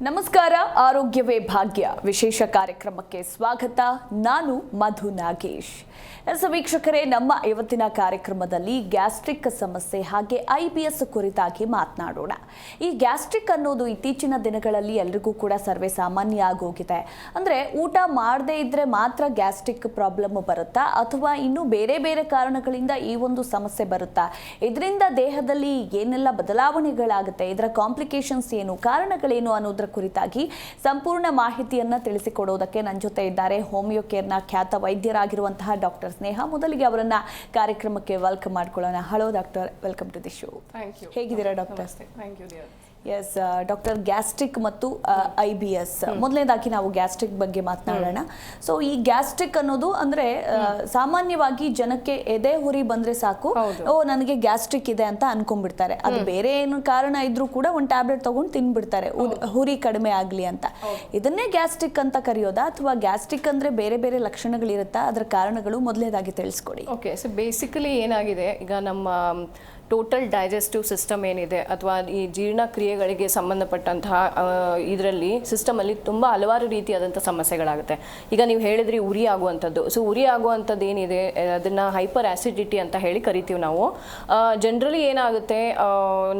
ನಮಸ್ಕಾರ. ಆರೋಗ್ಯವೇ ಭಾಗ್ಯ ವಿಶೇಷ ಕಾರ್ಯಕ್ರಮಕ್ಕೆ ಸ್ವಾಗತ. ನಾನು ಮಧು ನಾಗೇಶ್. ವೀಕ್ಷಕರೇ, ನಮ್ಮ ಇವತ್ತಿನ ಕಾರ್ಯಕ್ರಮದಲ್ಲಿ ಗ್ಯಾಸ್ಟ್ರಿಕ್ ಸಮಸ್ಯೆ ಹಾಗೆ IBS ಕುರಿತಾಗಿ ಮಾತನಾಡೋಣ. ಈ ಗ್ಯಾಸ್ಟ್ರಿಕ್ ಅನ್ನೋದು ಇತ್ತೀಚಿನ ದಿನಗಳಲ್ಲಿ ಎಲ್ರಿಗೂ ಕೂಡ ಸರ್ವೇ ಸಾಮಾನ್ಯ ಆಗೋಗಿದೆ. ಅಂದರೆ ಊಟ ಮಾಡದೇ ಇದ್ರೆ ಮಾತ್ರ ಗ್ಯಾಸ್ಟ್ರಿಕ್ ಪ್ರಾಬ್ಲಮ್ ಬರುತ್ತಾ ಅಥವಾ ಇನ್ನೂ ಬೇರೆ ಬೇರೆ ಕಾರಣಗಳಿಂದ ಈ ಒಂದು ಸಮಸ್ಯೆ ಬರುತ್ತಾ? ಇದರಿಂದ ದೇಹದಲ್ಲಿ ಏನೆಲ್ಲ ಬದಲಾವಣೆಗಳಾಗುತ್ತೆ, ಇದರ ಕಾಂಪ್ಲಿಕೇಶನ್ಸ್ ಏನು, ಕಾರಣಗಳೇನು ಅನ್ನೋದ್ರ ಕುರಿತಾಗಿ ಸಂಪೂರ್ಣ ಮಾಹಿತಿಯನ್ನ ತಿಳಿಸಿಕೊಡೋದಕ್ಕೆ ನನ್ನ ಜೊತೆ ಇದ್ದಾರೆ ಹೋಮಿಯೋ ಕೇರ್ನ ಖ್ಯಾತ ವೈದ್ಯರಾಗಿರುವಂತಹ ಡಾಕ್ಟರ್ ಸ್ನೇಹ. ಮೊದಲಿಗೆ ಅವರನ್ನ ಕಾರ್ಯಕ್ರಮಕ್ಕೆ ವೆಲ್ಕಮ್ ಮಾಡ್ಕೊಳ್ಳೋಣ. Hello doctor, welcome to the show. Thank you. ಹೇಗಿದ್ದೀರಾ doctor? Thank you dear. Yes doctor, gastric ಮತ್ತು IBS, ಮೊದಲನೇದಾಗಿ ನಾವು ಗ್ಯಾಸ್ಟ್ರಿಕ್ ಬಗ್ಗೆ ಮಾತನಾಡೋಣ. ಸೊ ಈ ಗ್ಯಾಸ್ಟ್ರಿಕ್ ಅನ್ನೋದು ಅಂದ್ರೆ ಸಾಮಾನ್ಯವಾಗಿ ಜನಕ್ಕೆ ಎದೆ ಹುರಿ ಬಂದ್ರೆ ಸಾಕು, ಓ ನನಗೆ ಗ್ಯಾಸ್ಟ್ರಿಕ್ ಇದೆ ಅಂತ ಅನ್ಕೊಂಡ್ಬಿಡ್ತಾರೆ. ಅದು ಬೇರೆ ಏನು ಕಾರಣ ಇದ್ರೂ ಕೂಡ ಒಂದು ಟ್ಯಾಬ್ಲೆಟ್ ತಗೊಂಡು ತಿನ್ಬಿಡ್ತಾರೆ, ಹುರಿ ಕಡಿಮೆ ಆಗ್ಲಿ ಅಂತ. ಇದನ್ನೇ ಗ್ಯಾಸ್ಟ್ರಿಕ್ ಅಂತ ಕರೆಯೋದಾ ಅಥವಾ ಗ್ಯಾಸ್ಟ್ರಿಕ್ ಅಂದ್ರೆ ಬೇರೆ ಬೇರೆ ಲಕ್ಷಣಗಳಿರುತ್ತಾ? ಅದರ ಕಾರಣಗಳು ಮೊದಲನೇದಾಗಿ ತಿಳಿಸ್ಕೊಡಿ. ಓಕೆ, ಸೊ ಬೇಸಿಕಲಿ ಏನಾಗಿದೆ, ಈಗ ನಮ್ಮ ಟೋಟಲ್ ಡೈಜೆಸ್ಟಿವ್ ಸಿಸ್ಟಮ್ ಏನಿದೆ ಅಥವಾ ಈ ಜೀರ್ಣಕ್ರಿಯೆಗಳಿಗೆ ಸಂಬಂಧಪಟ್ಟಂತಹ ಇದರಲ್ಲಿ ಸಿಸ್ಟಮಲ್ಲಿ ತುಂಬ ಹಲವಾರು ರೀತಿಯಾದಂಥ ಸಮಸ್ಯೆಗಳಾಗುತ್ತೆ. ಈಗ ನೀವು ಹೇಳಿದ್ರಿ ಉರಿ ಆಗುವಂಥದ್ದು. ಸೊ ಉರಿ ಆಗುವಂಥದ್ದು ಏನಿದೆ ಅದನ್ನು ಹೈಪರ್ ಆ್ಯಸಿಡಿಟಿ ಅಂತ ಹೇಳಿ ಕರಿತೀವಿ ನಾವು. ಜನರಲಿ ಏನಾಗುತ್ತೆ,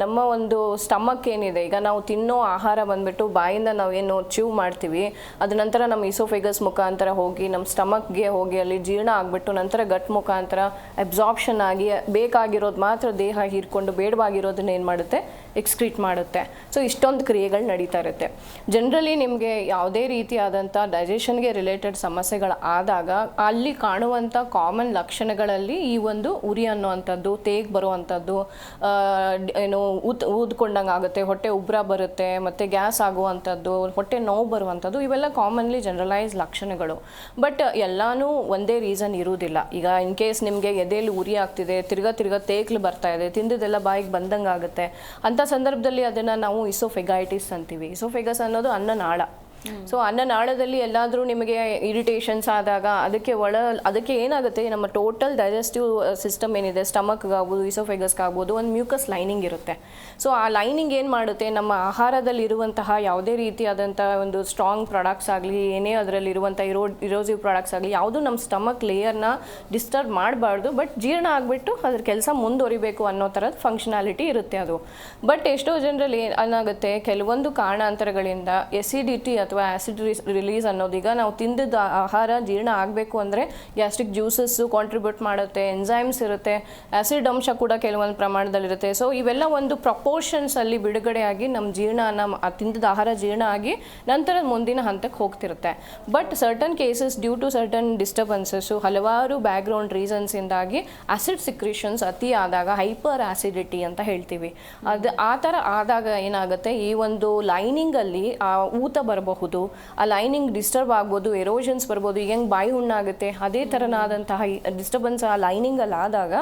ನಮ್ಮ ಒಂದು ಸ್ಟಮಕ್ ಏನಿದೆ, ಈಗ ನಾವು ತಿನ್ನೋ ಆಹಾರ ಬಂದ್ಬಿಟ್ಟು ಬಾಯಿಂದ ನಾವೇನು ಚೀವ್ ಮಾಡ್ತೀವಿ, ಅದ ನಂತರ ನಮ್ಮ ಇಸೋಫೆಗಸ್ ಮುಖಾಂತರ ಹೋಗಿ ನಮ್ಮ ಸ್ಟಮಕ್ಗೆ ಹೋಗಿ ಅಲ್ಲಿ ಜೀರ್ಣ ಆಗಿಬಿಟ್ಟು ನಂತರ ಗಟ್ ಮುಖಾಂತರ ಅಬ್ಸಾರ್ಪ್ಷನ್ ಆಗಿ ಬೇಕಾಗಿರೋದು ಮಾತ್ರ ದೇಹ ಹೀರ್ಕೊಂಡು ಬೇಡವಾಗಿರೋದನ್ನ ಏನು ಮಾಡುತ್ತೆ, ಎಕ್ಸ್ಕ್ರೀಟ್ ಮಾಡುತ್ತೆ. ಸೊ ಇಷ್ಟೊಂದು ಕ್ರಿಯೆಗಳು ನಡೀತಾ ಇರುತ್ತೆ. ಜನರಲಿ ನಿಮಗೆ ಯಾವುದೇ ರೀತಿಯಾದಂಥ ಡೈಜೆಷನ್ಗೆ ರಿಲೇಟೆಡ್ ಸಮಸ್ಯೆಗಳಾದಾಗ ಅಲ್ಲಿ ಕಾಣುವಂಥ ಕಾಮನ್ ಲಕ್ಷಣಗಳಲ್ಲಿ ಈ ಒಂದು ಉರಿ ಅನ್ನುವಂಥದ್ದು, ತೇಗ್ ಬರುವಂಥದ್ದು, ಏನು ಊದ್ಕೊಂಡಂಗೆ ಆಗುತ್ತೆ, ಹೊಟ್ಟೆ ಉಬ್ರ ಬರುತ್ತೆ, ಮತ್ತು ಗ್ಯಾಸ್ ಆಗುವಂಥದ್ದು, ಹೊಟ್ಟೆ ನೋವು ಬರುವಂಥದ್ದು, ಇವೆಲ್ಲ ಕಾಮನ್ಲಿ ಜನರಲೈಸ್ ಲಕ್ಷಣಗಳು. ಬಟ್ ಎಲ್ಲನೂ ಒಂದೇ ರೀಸನ್ ಇರುವುದಿಲ್ಲ. ಈಗ ಇನ್ ಕೇಸ್ ನಿಮಗೆ ಎದೆಯಲ್ಲಿ ಉರಿ ಆಗ್ತಿದೆ, ತಿರ್ಗಾ ತೇಗ್ಲು ಬರ್ತಾ ಇದೆ, ತಿಂದಿದ್ದೆಲ್ಲ ಬಾಯಿಗೆ ಬಂದಂಗೆ ಆಗುತ್ತೆ, ಅಂಥ ಸಂದರ್ಭದಲ್ಲಿ ಅದನ್ನು ನಾವು ಇಸೋಫೆಗೈಟಿಸ್ ಅಂತೀವಿ. ಇಸೋಫೆಗಸ್ ಅನ್ನೋದು ಅನ್ನನಾಳ. ಸೊ ಅನ್ನನಾಳದಲ್ಲಿ ಎಲ್ಲಾದರೂ ನಿಮಗೆ ಇರಿಟೇಷನ್ಸ್ ಆದಾಗ ಅದಕ್ಕೆ ಏನಾಗುತ್ತೆ, ನಮ್ಮ ಟೋಟಲ್ ಡೈಜೆಸ್ಟಿವ್ ಸಿಸ್ಟಮ್ ಏನಿದೆ, ಸ್ಟಮಕ್ಗಾಗ್ಬೋದು, ಇಸೋಫೆಗಸ್ಗಾಗ್ಬೋದು, ಒಂದು ಮ್ಯೂಕಸ್ ಲೈನಿಂಗ್ ಇರುತ್ತೆ. ಸೊ ಆ ಲೈನಿಂಗ್ ಏನು ಮಾಡುತ್ತೆ, ನಮ್ಮ ಆಹಾರದಲ್ಲಿ ಇರುವಂತಹ ಯಾವುದೇ ರೀತಿಯಾದಂಥ ಒಂದು ಸ್ಟ್ರಾಂಗ್ ಪ್ರಾಡಕ್ಟ್ಸ್ ಆಗಲಿ, ಏನೇ ಅದರಲ್ಲಿರುವಂಥ ಇರೋಸಿವ್ ಪ್ರಾಡಕ್ಟ್ಸ್ ಆಗಲಿ, ಯಾವುದೂ ನಮ್ಮ ಸ್ಟಮಕ್ ಲೇಯರ್ನ ಡಿಸ್ಟರ್ಬ್ ಮಾಡಬಾರ್ದು, ಬಟ್ ಜೀರ್ಣ ಆಗಿಬಿಟ್ಟು ಅದ್ರ ಕೆಲಸ ಮುಂದುವರಿಬೇಕು ಅನ್ನೋ ಥರದ ಫಂಕ್ಷನಾಲಿಟಿ ಇರುತ್ತೆ ಅದು. ಬಟ್ ಎಷ್ಟೋ ಜನರಲ್ಲಿ ಏನಾಗುತ್ತೆ, ಕೆಲವೊಂದು ಕಾರಣಾಂತರಗಳಿಂದ ಎಸಿಡಿಟಿ ಅಥವಾ ಆ್ಯಸಿಡ್ ರಿಲೀಸ್ ಅನ್ನೋದೀಗ ನಾವು ತಿಂದಿದ್ದ ಆಹಾರ ಜೀರ್ಣ ಆಗಬೇಕು ಅಂದರೆ ಗ್ಯಾಸ್ಟ್ರಿಕ್ ಜ್ಯೂಸಸ್ಸು ಕಾಂಟ್ರಿಬ್ಯೂಟ್ ಮಾಡುತ್ತೆ, ಎನ್ಸೈಮ್ಸ್ ಇರುತ್ತೆ, ಆ್ಯಸಿಡ್ ಅಂಶ ಕೂಡ ಕೆಲವೊಂದು ಪ್ರಮಾಣದಲ್ಲಿರುತ್ತೆ. ಸೊ ಇವೆಲ್ಲ ಒಂದು ಪ್ರಪೋರ್ಷನ್ಸಲ್ಲಿ ಬಿಡುಗಡೆಯಾಗಿ ನಮ್ಮ ತಿಂದಿದ್ದ ಆಹಾರ ಜೀರ್ಣ ಆಗಿ ನಂತರ ಮುಂದಿನ ಹಂತಕ್ಕೆ ಹೋಗ್ತಿರುತ್ತೆ. But certain cases due to certain disturbances, ಹಲವಾರು ಬ್ಯಾಕ್ಗ್ರೌಂಡ್ ರೀಸನ್ಸಿಂದಾಗಿ ಆ್ಯಸಿಡ್ ಸಿಕ್ರಿಷನ್ಸ್ ಅತಿ ಆದಾಗ ಹೈಪರ್ ಆ್ಯಸಿಡಿಟಿ ಅಂತ ಹೇಳ್ತೀವಿ. ಅದು ಆ ಥರ ಆದಾಗ ಏನಾಗುತ್ತೆ, ಈ ಒಂದು ಲೈನಿಂಗಲ್ಲಿ ಊತ ಬರಬಹುದು, ಆ ಲೈನಿಂಗ್ ಡಿಸ್ಟರ್ಬ್ ಆಗ್ಬೋದು, ಎರೋಷನ್ಸ್ ಬರ್ಬೋದು. ಈಗ ಹೆಂಗೆ ಬಾಯಿ ಹುಣ್ಣಾಗುತ್ತೆ ಅದೇ ಥರನಾದಂತಹ ಡಿಸ್ಟರ್ಬೆನ್ಸ್ ಆ ಲೈನಿಂಗಲ್ಲಿ ಆದಾಗ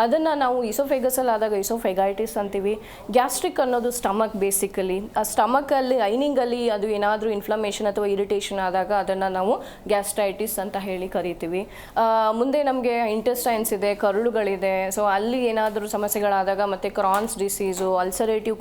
ಅದನ್ನು ನಾವು ಇಸೋಫೆಗಸಲ್ಲಿ ಆದಾಗ ಇಸೋಫೆಗೈಟಿಸ್ ಅಂತೀವಿ. ಗ್ಯಾಸ್ಟ್ರಿಕ್ ಅನ್ನೋದು ಸ್ಟಮಕ್. ಬೇಸಿಕಲಿ ಆ ಸ್ಟಮಕಲ್ಲಿ ಲೈನಿಂಗಲ್ಲಿ ಅದು ಏನಾದರೂ ಇನ್ಫ್ಲಮೇಷನ್ ಅಥವಾ ಇರಿಟೇಷನ್ ಆದಾಗ ಅದನ್ನು ನಾವು ಗ್ಯಾಸ್ಟ್ರೈಟಿಸ್ ಅಂತ ಹೇಳಿ ಕರಿತೀವಿ. ಮುಂದೆ ನಮಗೆ ಇಂಟೆಸ್ಟೈನ್ಸ್ ಇದೆ, ಕರುಳುಗಳಿದೆ. ಸೊ ಅಲ್ಲಿ ಏನಾದರೂ ಸಮಸ್ಯೆಗಳಾದಾಗ ಮತ್ತು ಕ್ರಾನ್ಸ್ ಡಿಸೀಸು, ಅಲ್ಸರೇಟಿವ್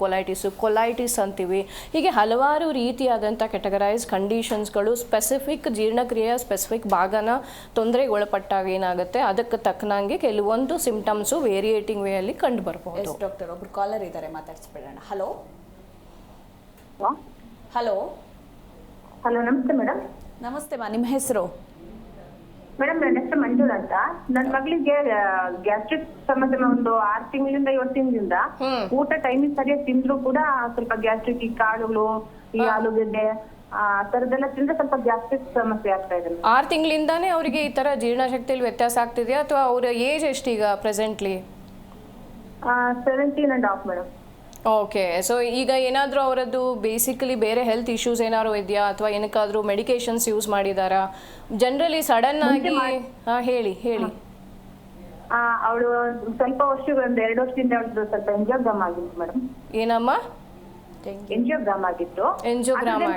ಕೊಲೈಟಿಸ್ ಅಂತೀವಿ. ಹೀಗೆ ಹಲವಾರು ರೀತಿಯಾದಂಥ ಕೆಟಗರೈಸ್ ಕಂಡೀಷನ್ಸ್ಗಳು ಸ್ಪೆಸಿಫಿಕ್ ಜೀರ್ಣಕ್ರಿಯೆಯ ಸ್ಪೆಸಿಫಿಕ್ ಭಾಗನ ತೊಂದರೆಗೆ ಒಳಪಟ್ಟಾಗ ಏನಾಗುತ್ತೆ, ಅದಕ್ಕೆ ತಕ್ಕನಂಗೆ ಕೆಲವೊಂದು ಸಿಂಪ್ಟಮ್ಸು ವೇರಿಯೇಟಿಂಗ್ ವೇ ಅಲ್ಲಿ ಕಂಡು ಬರಬಹುದು. ಡಾಕ್ಟರ್, ಒಬ್ರು ಕಾಲರ್ ಇದ್ದಾರೆ, ಮಾತಾಡ್ಸ್ಬಿಡೋಣ. ಹಲೋ ಹಲೋ ಹಲೋ, ನಮಸ್ತೆ ಮೇಡಮ್. ನಮಸ್ತೆ ಮಾ, ನಿಮ್ಮ ಹೆಸರು? ಮೇಡಮ್, ನನ್ನ ಹೆಸರು ಮಂಜುಳಾ ಅಂತ. ನನ್ನ ಮಗಳಿಗೆ ಗ್ಯಾಸ್ಟ್ರಿಕ್ ಸಮಸ್ಯೆ ಒಂದು 6 ತಿಂಗಳಿಂದ 7 ತಿಂಗಳಿಂದ ಊಟ ಟೈಮಿಗೆ ಸರಿಯಾಗಿ ತಿಂದ್ರು ಕೂಡ ಸ್ವಲ್ಪ ಗ್ಯಾಸ್ಟ್ರಿಕ್, ಈ ಕಾಳುಗಳು, ಈ ಆಲೂಗಡ್ಡೆ ಆ ತರದೆಲ್ಲ ತಿಂದ್ರೆ ಸ್ವಲ್ಪ ಗ್ಯಾಸ್ಟ್ರಿಕ್ ಸಮಸ್ಯೆ ಆಗ್ತಾ ಇದೆ. 6 ತಿಂಗಳಿಂದಾನೇ ಅವರಿಗೆ ಈ ತರ ಜೀರ್ಣಶಕ್ತಿಯಲ್ಲಿ ವ್ಯತ್ಯಾಸ ಆಗ್ತಿದೆಯಾ ಅಥವಾ ಅವರ ಏಜ್ ಎಷ್ಟೀಗ ಪ್ರೆಸೆಂಟ್ಲಿ? 17.5 ಮೇಡಮ್. ಓಕೆ, ಸೊ ಈಗ ಏನಾದರೂ ಅವರದ್ದು ಬೇಸಿಕಲಿ ಬೇರೆ ಹೆಲ್ತ್ ಇಶ್ಯೂಸ್ ಏನಾದ್ರು ಇದೆಯಾ ಅಥವಾ ಏನಕ್ಕಾದರೂ ಮೆಡಿಕೇಶನ್ಸ್ ಯೂಸ್ ಮಾಡಿದಾರಾ? ಜನರಲಿ ಸಡನ್ ಆಗಿ ಹೇಳಿ. ಅವಳು ಸ್ವಲ್ಪ ಒಂದು 2 ವರ್ಷದಿಂದ ಅವಳದು ಸ್ವಲ್ಪ ಎಂಜಿಯೋಗ್ರಾಮ್ ಆಗಿತ್ತು ಮೇಡಮ್. ಏನಮ್ಮ? ಎಂಜಿಯೋಗ್ರಾಮ್ ಆಗಿತ್ತು.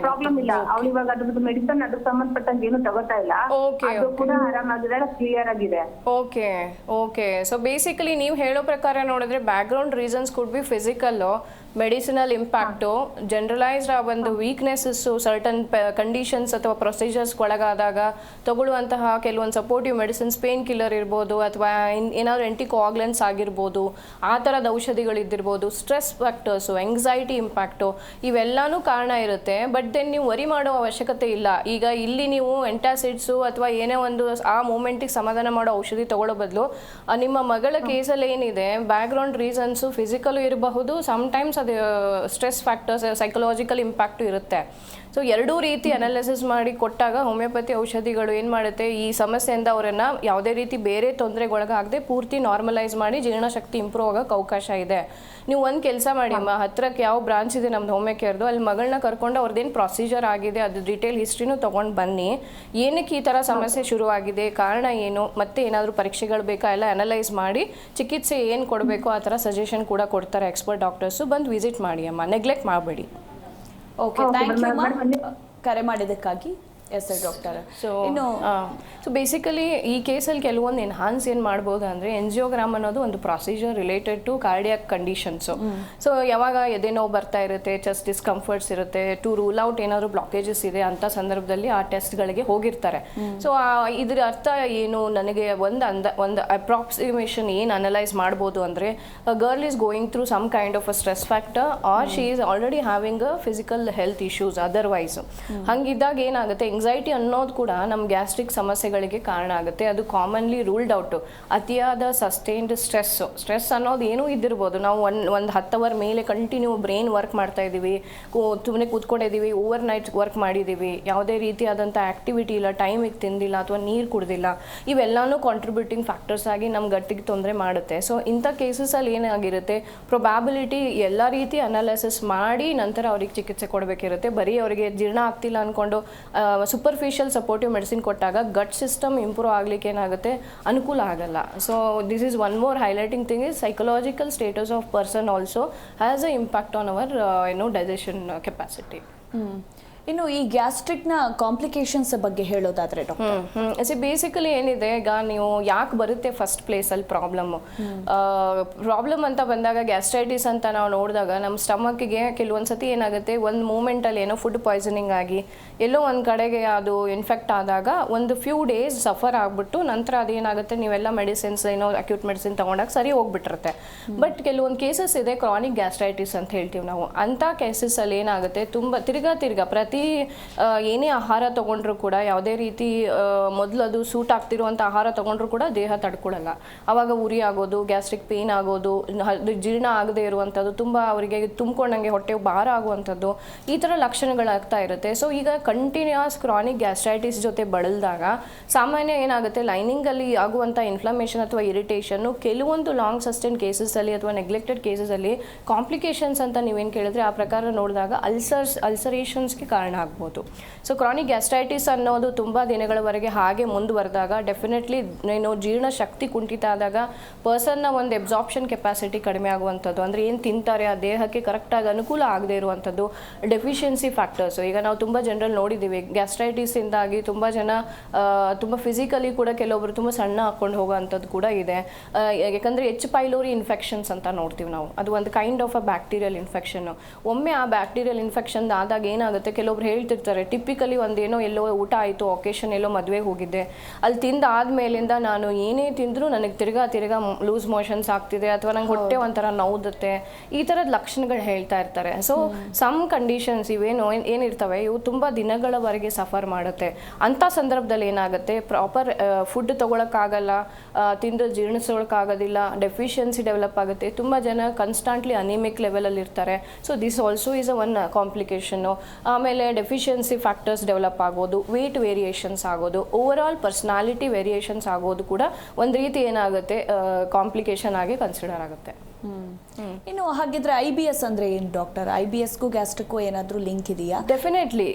ಪ್ರಾಬ್ಲಮ್ ಇಲ್ಲ. ಅವಳು ಇವಾಗ ಅದ್ರದ್ದು ಮೆಡಿಸನ್ ಅದ್ರ ಸಂಬಂಧಪಟ್ಟಂಗೆ ಏನು ತಗೋತಾ ಇಲ್ಲ. ಅದು ಕೂಡ ಆರಾಮಾಗಿದೆ, ಕ್ಲಿಯರ್ ಆಗಿದೆ. ಓಕೆ. ಸೊ ಬೇಸಿಕಲಿ ನೀವು ಹೇಳೋ ಪ್ರಕಾರ ನೋಡಿದ್ರೆ back ground reasons could be physical, medicinal impact, generalised ಆ ಒಂದು ವೀಕ್ನೆಸ್ಸು, ಸರ್ಟನ್ ಕಂಡೀಷನ್ಸ್ ಅಥವಾ ಪ್ರೊಸೀಜರ್ಸ್ ಒಳಗಾದಾಗ ತಗೊಳ್ಳುವಂತಹ ಕೆಲವೊಂದು ಸಪೋರ್ಟಿವ್ ಮೆಡಿಸಿನ್ಸ್, ಪೇನ್ ಕಿಲ್ಲರ್ ಇರ್ಬೋದು ಅಥವಾ ಏನಾದರೂ ಆಂಟಿಕೋಆಗ್ಲೆಂಟ್ಸ್ ಆಗಿರ್ಬೋದು, ಆ ಥರದ ಔಷಧಿಗಳಿದ್ದಿರ್ಬೋದು, ಸ್ಟ್ರೆಸ್ ಫ್ಯಾಕ್ಟರ್ಸು, ಎಂಗ್ಸೈಟಿ ಇಂಪ್ಯಾಕ್ಟು, ಇವೆಲ್ಲನೂ ಕಾರಣ ಇರುತ್ತೆ. ಬಟ್ ದೆನ್ ನೀವು ವರಿ ಮಾಡೋ ಅವಶ್ಯಕತೆ ಇಲ್ಲ. ಈಗ ಇಲ್ಲಿ ನೀವು ಎಂಟಾಸಿಡ್ಸು ಅಥವಾ ಏನೇ ಒಂದು ಆ ಮೂಮೆಂಟಿಗೆ ಸಮಾಧಾನ ಮಾಡೋ ಔಷಧಿ ತಗೊಳ್ಳೋ ಬದಲು ನಿಮ್ಮ ಮಗಳ ಕೇಸಲ್ಲಿ ಏನಿದೆ, ಬ್ಯಾಕ್ಗ್ರೌಂಡ್ ರೀಸನ್ಸು ಫಿಸಿಕಲ್ ಇರಬಹುದು, ಸಮ್ಟೈಮ್ಸ್ ಅದು ಸ್ಟ್ರೆಸ್ ಫ್ಯಾಕ್ಟರ್ಸ್, ಸೈಕಲಾಜಿಕಲ್ ಇಂಪ್ಯಾಕ್ಟು ಇರುತ್ತೆ. ಸೊ ಎರಡೂ ರೀತಿ ಅನಾಲಿಸಿಸ್ ಮಾಡಿ ಕೊಟ್ಟಾಗ ಹೋಮಿಯೋಪತಿ ಔಷಧಿಗಳು ಏನು ಮಾಡುತ್ತೆ, ಈ ಸಮಸ್ಯೆಯಿಂದ ಅವರನ್ನು ಯಾವುದೇ ರೀತಿ ಬೇರೆ ತೊಂದರೆಗೊಳಗಾಗದೆ ಪೂರ್ತಿ ನಾರ್ಮಲೈಸ್ ಮಾಡಿ ಜೀರ್ಣಶಕ್ತಿ ಇಂಪ್ರೂವ್ ಆಗೋಕ್ಕೆ ಅವಕಾಶ ಇದೆ. ನೀವು ಒಂದು ಕೆಲಸ ಮಾಡಿ ಅಮ್ಮ, ಹತ್ರಕ್ಕೆ ಯಾವ ಬ್ರಾಂಚ್ ಇದೆ ನಮ್ದು ಹೋಮಿಯೋ ಕೇರ್ದು, ಅಲ್ಲಿ ಮಗಳನ್ನ ಕರ್ಕೊಂಡು ಅವ್ರದ್ದೇನು ಪ್ರೊಸೀಜರ್ ಆಗಿದೆ ಅದು ಡೀಟೇಲ್ ಹಿಸ್ಟ್ರಿನೂ ತೊಗೊಂಡು ಬನ್ನಿ. ಏನಕ್ಕೆ ಈ ಥರ ಸಮಸ್ಯೆ ಶುರುವಾಗಿದೆ, ಕಾರಣ ಏನು, ಮತ್ತೆ ಏನಾದರೂ ಪರೀಕ್ಷೆಗಳು ಬೇಕಾ ಎಲ್ಲ ಅನಲೈಸ್ ಮಾಡಿ ಚಿಕಿತ್ಸೆ ಏನು ಕೊಡಬೇಕು ಆ ಥರ ಸಜೆಷನ್ ಕೂಡ ಕೊಡ್ತಾರೆ ಎಕ್ಸ್ಪರ್ಟ್ ಡಾಕ್ಟರ್ಸು. ಬಂದು ವಿಸಿಟ್ ಮಾಡಿ ಅಮ್ಮ, ನೆಗ್ಲೆಕ್ಟ್ ಮಾಡಬೇಡಿ. ಓಕೆ, ಥ್ಯಾಂಕ್ ಯು ಕರೆ ಮಾಡಿದ್ದಕ್ಕಾಗಿ. Yes sir doctor. So basically ಈ ಕೇಸಲ್ಲಿ ಕೆಲವೊಂದು ಎನ್ಹಾನ್ಸ್ ಏನು ಮಾಡ್ಬೋದು ಅಂದರೆ, ಎಂಜಿಯೋಗ್ರಾಮ್ ಅನ್ನೋದು ಒಂದು procedure related to cardiac conditions. So ಯಾವಾಗ ಎದೆ ನೋವು ಬರ್ತಾ ಇರುತ್ತೆ, ಚೆಸ್ಟ್ ಡಿಸ್ಕಂಫರ್ಟ್ಸ್ ಇರುತ್ತೆ, ಟು ರೂಲ್ ಔಟ್ ಏನಾದರೂ ಬ್ಲಾಕೇಜಸ್ ಇದೆ ಅಂಥ ಸಂದರ್ಭದಲ್ಲಿ ಆ ಟೆಸ್ಟ್ಗಳಿಗೆ ಹೋಗಿರ್ತಾರೆ. ಸೊ ಇದ್ರ ಅರ್ಥ ಏನು, ನನಗೆ ಒಂದು ಅಪ್ರಾಕ್ಸಿಮೇಷನ್ ಏನು ಅನಲೈಸ್ ಮಾಡ್ಬೋದು ಅಂದರೆ, girl is going through some kind of a stress factor or she is already having a physical health issues otherwise. ಹಂಗಿದ್ದಾಗ ಏನಾಗುತ್ತೆ, ಎಂಗ್ಸೈಟಿ ಅನ್ನೋದು ಕೂಡ ನಮ್ಮ ಗ್ಯಾಸ್ಟ್ರಿಕ್ ಸಮಸ್ಯೆಗಳಿಗೆ ಕಾರಣ ಆಗುತ್ತೆ. ಅದು ಕಾಮನ್ಲಿ ರೂಲ್ಡ್ ಔಟು. ಅತಿಯಾದ ಸಸ್ಟೈನ್ಡ್ ಸ್ಟ್ರೆಸ್ ಅನ್ನೋದು ಏನೂ ಇದ್ದಿರ್ಬೋದು. ನಾವು ಒಂದು 10 ಅವರ್ ಮೇಲೆ ಕಂಟಿನ್ಯೂ ಬ್ರೈನ್ ವರ್ಕ್ ಮಾಡ್ತಾ ಇದ್ದೀವಿ, ಸುಮ್ಮನೆ ಕೂತ್ಕೊಂಡಿದ್ದೀವಿ, ಓವರ್ ನೈಟ್ ವರ್ಕ್ ಮಾಡಿದ್ದೀವಿ, ಯಾವುದೇ ರೀತಿಯಾದಂಥ ಆ್ಯಕ್ಟಿವಿಟಿ ಇಲ್ಲ, ಟೈಮಿಗೆ ತಿಂದಿಲ್ಲ ಅಥವಾ ನೀರು ಕುಡ್ದಿಲ್ಲ, ಇವೆಲ್ಲನೂ ಕಾಂಟ್ರಿಬ್ಯೂಟಿಂಗ್ ಫ್ಯಾಕ್ಟರ್ಸ್ ಆಗಿ ನಮ್ಮ ಗಟ್ಟಿಗೆ ತೊಂದರೆ ಮಾಡುತ್ತೆ. ಸೊ ಇಂಥ ಕೇಸಸಲ್ಲಿ ಏನಾಗಿರುತ್ತೆ, ಪ್ರೊಬ್ಯಾಬಿಲಿಟಿ ಎಲ್ಲ ರೀತಿ ಅನಾಲಿಸಿಸ್ ಮಾಡಿ ನಂತರ ಅವ್ರಿಗೆ ಚಿಕಿತ್ಸೆ ಕೊಡಬೇಕಿರುತ್ತೆ. ಬರೀ ಅವರಿಗೆ ಜೀರ್ಣ ಆಗ್ತಿಲ್ಲ ಅಂದ್ಕೊಂಡು ಸೂಪರ್ಫಿಷಿಯಲ್ ಸಪೋರ್ಟಿವ್ ಮೆಡಿಸಿನ್ ಕೊಟ್ಟಾಗ ಗಟ್ ಸಿಸ್ಟಮ್ ಇಂಪ್ರೂವ್ ಆಗಲಿಕ್ಕೆ ಏನಾಗುತ್ತೆ, ಅನುಕೂಲ ಆಗಲ್ಲ. So this is one more highlighting thing is psychological status of person also has a impact on our digestion capacity. ಇನ್ನು ಈ ಗ್ಯಾಸ್ಟ್ರಿಕ್ನ ಕಾಂಪ್ಲಿಕೇಶನ್ಸ್ ಬಗ್ಗೆ ಹೇಳೋದಾದ್ರೆ ಡಾಕ್ಟರ್, ಬೇಸಿಕಲಿ ಏನಿದೆ, ಈಗ ನೀವು ಯಾಕೆ ಬರುತ್ತೆ ಫಸ್ಟ್ ಪ್ಲೇಸಲ್ಲಿ ಪ್ರಾಬ್ಲಮ್ ಅಂತ ಬಂದಾಗ, ಗ್ಯಾಸ್ಟ್ರೈಟಿಸ್ ಅಂತ ನಾವು ನೋಡಿದಾಗ ನಮ್ಮ ಸ್ಟಮಕ್ಗೆ ಕೆಲವೊಂದ್ಸತಿ ಏನಾಗುತ್ತೆ, ಒಂದು ಮೂಮೆಂಟಲ್ಲಿ ಏನೋ ಫುಡ್ ಪಾಯ್ಸನಿಂಗ್ ಆಗಿ ಎಲ್ಲೋ ಒಂದು ಕಡೆಗೆ ಅದು ಇನ್ಫೆಕ್ಟ್ ಆದಾಗ ಒಂದು ಫ್ಯೂ ಡೇಸ್ ಸಫರ್ ಆಗಿಬಿಟ್ಟು ನಂತರ ಅದೇನಾಗುತ್ತೆ, ನೀವೆಲ್ಲ ಮೆಡಿಸಿನ್ಸ್ ಏನೋ ಅಕ್ಯೂಟ್ ಮೆಡಿಸಿನ್ ತೊಗೊಂಡಾಗ ಸರಿ ಹೋಗ್ಬಿಟ್ಟಿರುತ್ತೆ. ಬಟ್ ಕೆಲವೊಂದು ಕೇಸಸ್ ಇದೆ ಕ್ರಾನಿಕ್ ಗ್ಯಾಸ್ಟ್ರೈಟಿಸ್ ಅಂತ ಹೇಳ್ತೀವಿ ನಾವು. ಅಂಥ ಕೇಸಸಲ್ಲಿ ಏನಾಗುತ್ತೆ, ತುಂಬ ತಿರ್ಗಾ ಪ್ರತಿ ಏನೇ ಆಹಾರ ತೊಗೊಂಡ್ರು ಕೂಡ, ಯಾವುದೇ ರೀತಿ ಮೊದಲು ಅದು ಸೂಟ್ ಆಗ್ತಿರುವಂಥ ಆಹಾರ ತೊಗೊಂಡ್ರು ಕೂಡ ದೇಹ ತಡ್ಕೊಳ್ಳಲ್ಲ. ಆವಾಗ ಉರಿ ಆಗೋದು, ಗ್ಯಾಸ್ಟ್ರಿಕ್ ಪೇನ್ ಆಗೋದು, ಜೀರ್ಣ ಆಗದೆ ಇರುವಂಥದ್ದು, ತುಂಬ ಅವರಿಗೆ ತುಂಬಿಕೊಂಡಂಗೆ ಹೊಟ್ಟೆ ಭಾರ ಆಗುವಂಥದ್ದು, ಈ ಥರ ಲಕ್ಷಣಗಳಾಗ್ತಾ ಇರುತ್ತೆ. ಸೊ ಈಗ ಕಂಟಿನ್ಯೂಸ್ ಕ್ರಾನಿಕ್ ಗ್ಯಾಸ್ಟ್ರೈಟಿಸ್ ಜೊತೆ ಬಳಲಿದಾಗ ಸಾಮಾನ್ಯ ಏನಾಗುತ್ತೆ, ಲೈನಿಂಗಲ್ಲಿ ಆಗುವಂಥ ಇನ್ಫ್ಲಮೇಷನ್ ಅಥವಾ ಇರಿಟೇಷನ್ನು ಕೆಲವೊಂದು ಲಾಂಗ್ ಸಸ್ಟೈನ್ ಕೇಸಸಲ್ಲಿ ಅಥವಾ ನೆಗ್ಲೆಕ್ಟೆಡ್ ಕೇಸಸಲ್ಲಿ ಕಾಂಪ್ಲಿಕೇಶನ್ಸ್ ಅಂತ ನೀವೇನು ಕೇಳಿದ್ರೆ ಆ ಪ್ರಕಾರ ನೋಡಿದಾಗ ಅಲ್ಸರೇಷನ್ಸ್ಗೆ ಕಾರಣ ಆಗ್ಬೋದು. ಸೊ ಕ್ರಾನಿಕ್ ಗ್ಯಾಸ್ಟ್ರೈಟಿಸ್ ಅನ್ನೋದು ತುಂಬ ದಿನಗಳವರೆಗೆ ಹಾಗೆ ಮುಂದುವರೆದಾಗ ಡೆಫಿನೆಟ್ಲಿ ಜೀರ್ಣ ಶಕ್ತಿ ಕುಂಠಿತ ಆದಾಗ ಪರ್ಸನ್ನ ಒಂದು ಎಬ್ಸಾರ್ಪ್ಷನ್ ಕೆಪಾಸಿಟಿ ಕಡಿಮೆ ಆಗುವಂಥದ್ದು, ಅಂದರೆ ಏನು ತಿಂತಾರೆ ಆ ದೇಹಕ್ಕೆ ಕರೆಕ್ಟಾಗಿ ಅನುಕೂಲ ಆಗದೆ ಇರುವಂಥದ್ದು, ಡೆಫಿಷಿಯನ್ಸಿ ಫ್ಯಾಕ್ಟರ್ಸು. ಈಗ ನಾವು ತುಂಬ ಜನರಲ್ಲಿ ನೋಡಿದ್ದೀವಿ, ಗ್ಯಾಸ್ಟ್ರೈಟಿಸಿಂದಾಗಿ ತುಂಬ ಜನ ತುಂಬ ಫಿಸಿಕಲಿ ಕೂಡ ಕೆಲವೊಬ್ಬರು ತುಂಬ ಸಣ್ಣ ಹಾಕ್ಕೊಂಡು ಹೋಗೋವಂಥದ್ದು ಕೂಡ ಇದೆ. ಯಾಕಂದರೆ ಎಚ್ ಪೈಲೋರಿ ಇನ್ಫೆಕ್ಷನ್ಸ್ ಅಂತ ನೋಡ್ತೀವಿ ನಾವು, ಅದು ಒಂದು kind of a bacterial infection. ಒಮ್ಮೆ ಆ ಬ್ಯಾಕ್ಟೀರಿಯಲ್ ಇನ್ಫೆಕ್ಷನ್ ಆದಾಗ ಏನಾಗುತ್ತೆ, ಕೆಲವೊಬ್ರು ಹೇಳ್ತಿರ್ತಾರೆ, ಟಿಪಿಕಲಿ ಒಂದೇನೋ ಎಲ್ಲೋ ಊಟ ಆಯಿತು, ಒಕೇಶನ್ ಎಲ್ಲೋ ಮದುವೆಗೆ ಹೋಗಿದ್ದೆ, ಅಲ್ಲಿ ತಿಂದಾದ್ಮೇಲಿಂದ ನಾನು ಏನೇ ತಿಂದರೂ ನನಗೆ ತಿರ್ಗಾ ಲೂಸ್ ಮೋಷನ್ಸ್ ಆಗ್ತಿದೆ ಅಥವಾ ನಂಗೆ ಹೊಟ್ಟೆ ಒಂಥರ ನೋವುತ್ತೆ, ಈ ಥರದ ಲಕ್ಷಣಗಳು ಹೇಳ್ತಾ ಇರ್ತಾರೆ. ಸೊ ಸಮ್ ಕಂಡೀಷನ್ಸ್ ಏನಿರ್ತವೆ ಇವು ತುಂಬ ದಿನಗಳವರೆಗೆ ಸಫರ್ ಮಾಡುತ್ತೆ. ಅಂಥ ಸಂದರ್ಭದಲ್ಲಿ ಏನಾಗುತ್ತೆ, ಪ್ರಾಪರ್ ಫುಡ್ ತೊಗೊಳಕ್ಕಾಗಲ್ಲ, ತಿಂದು ಜೀರ್ಣಿಸೋಕ್ಕಾಗೋದಿಲ್ಲ, ಡೆಫಿಷಿಯನ್ಸಿ ಡೆವಲಪ್ ಆಗುತ್ತೆ, ತುಂಬ ಜನ ಕನ್ಸ್ಟಾಂಟ್ಲಿ ಅನಿಮಿಕ್ ಲೆವೆಲಲ್ಲಿ ಇರ್ತಾರೆ. So this also is a one complication. ಆಮೇಲೆ ಡೆಫಿಷಿಯನ್ಸಿ ಫ್ಯಾಕ್ಟರ್ಸ್ ಡೆವಲಪ್ ಆಗೋದು, ವೇಟ್ ವೇರಿಯೇಷನ್ಸ್ ಆಗೋದು, ಓವರ್ ಆಲ್ ಪರ್ಸನಾಲಿಟಿ ವೇರಿಯೇಷನ್ಸ್ ಆಗೋದು ಕೂಡ ಒಂದು ರೀತಿ ಏನಾಗುತ್ತೆ, ಕಾಂಪ್ಲಿಕೇಶನ್ ಆಗಿ ಕನ್ಸಿಡರ್ ಆಗುತ್ತೆ. ಇನ್ನು ಹಾಗಿದ್ರೆ IBS ಅಂದ್ರೆ ಏನು ಡಾಕ್ಟರ್? IBSಗೂ ಗ್ಯಾಸ್ಟ್ರಿಕ್ಗೂ ಏನಾದರೂ ಲಿಂಕ್ ಇದೆಯಾ? ಡೆಫಿನೆಟ್ಲಿ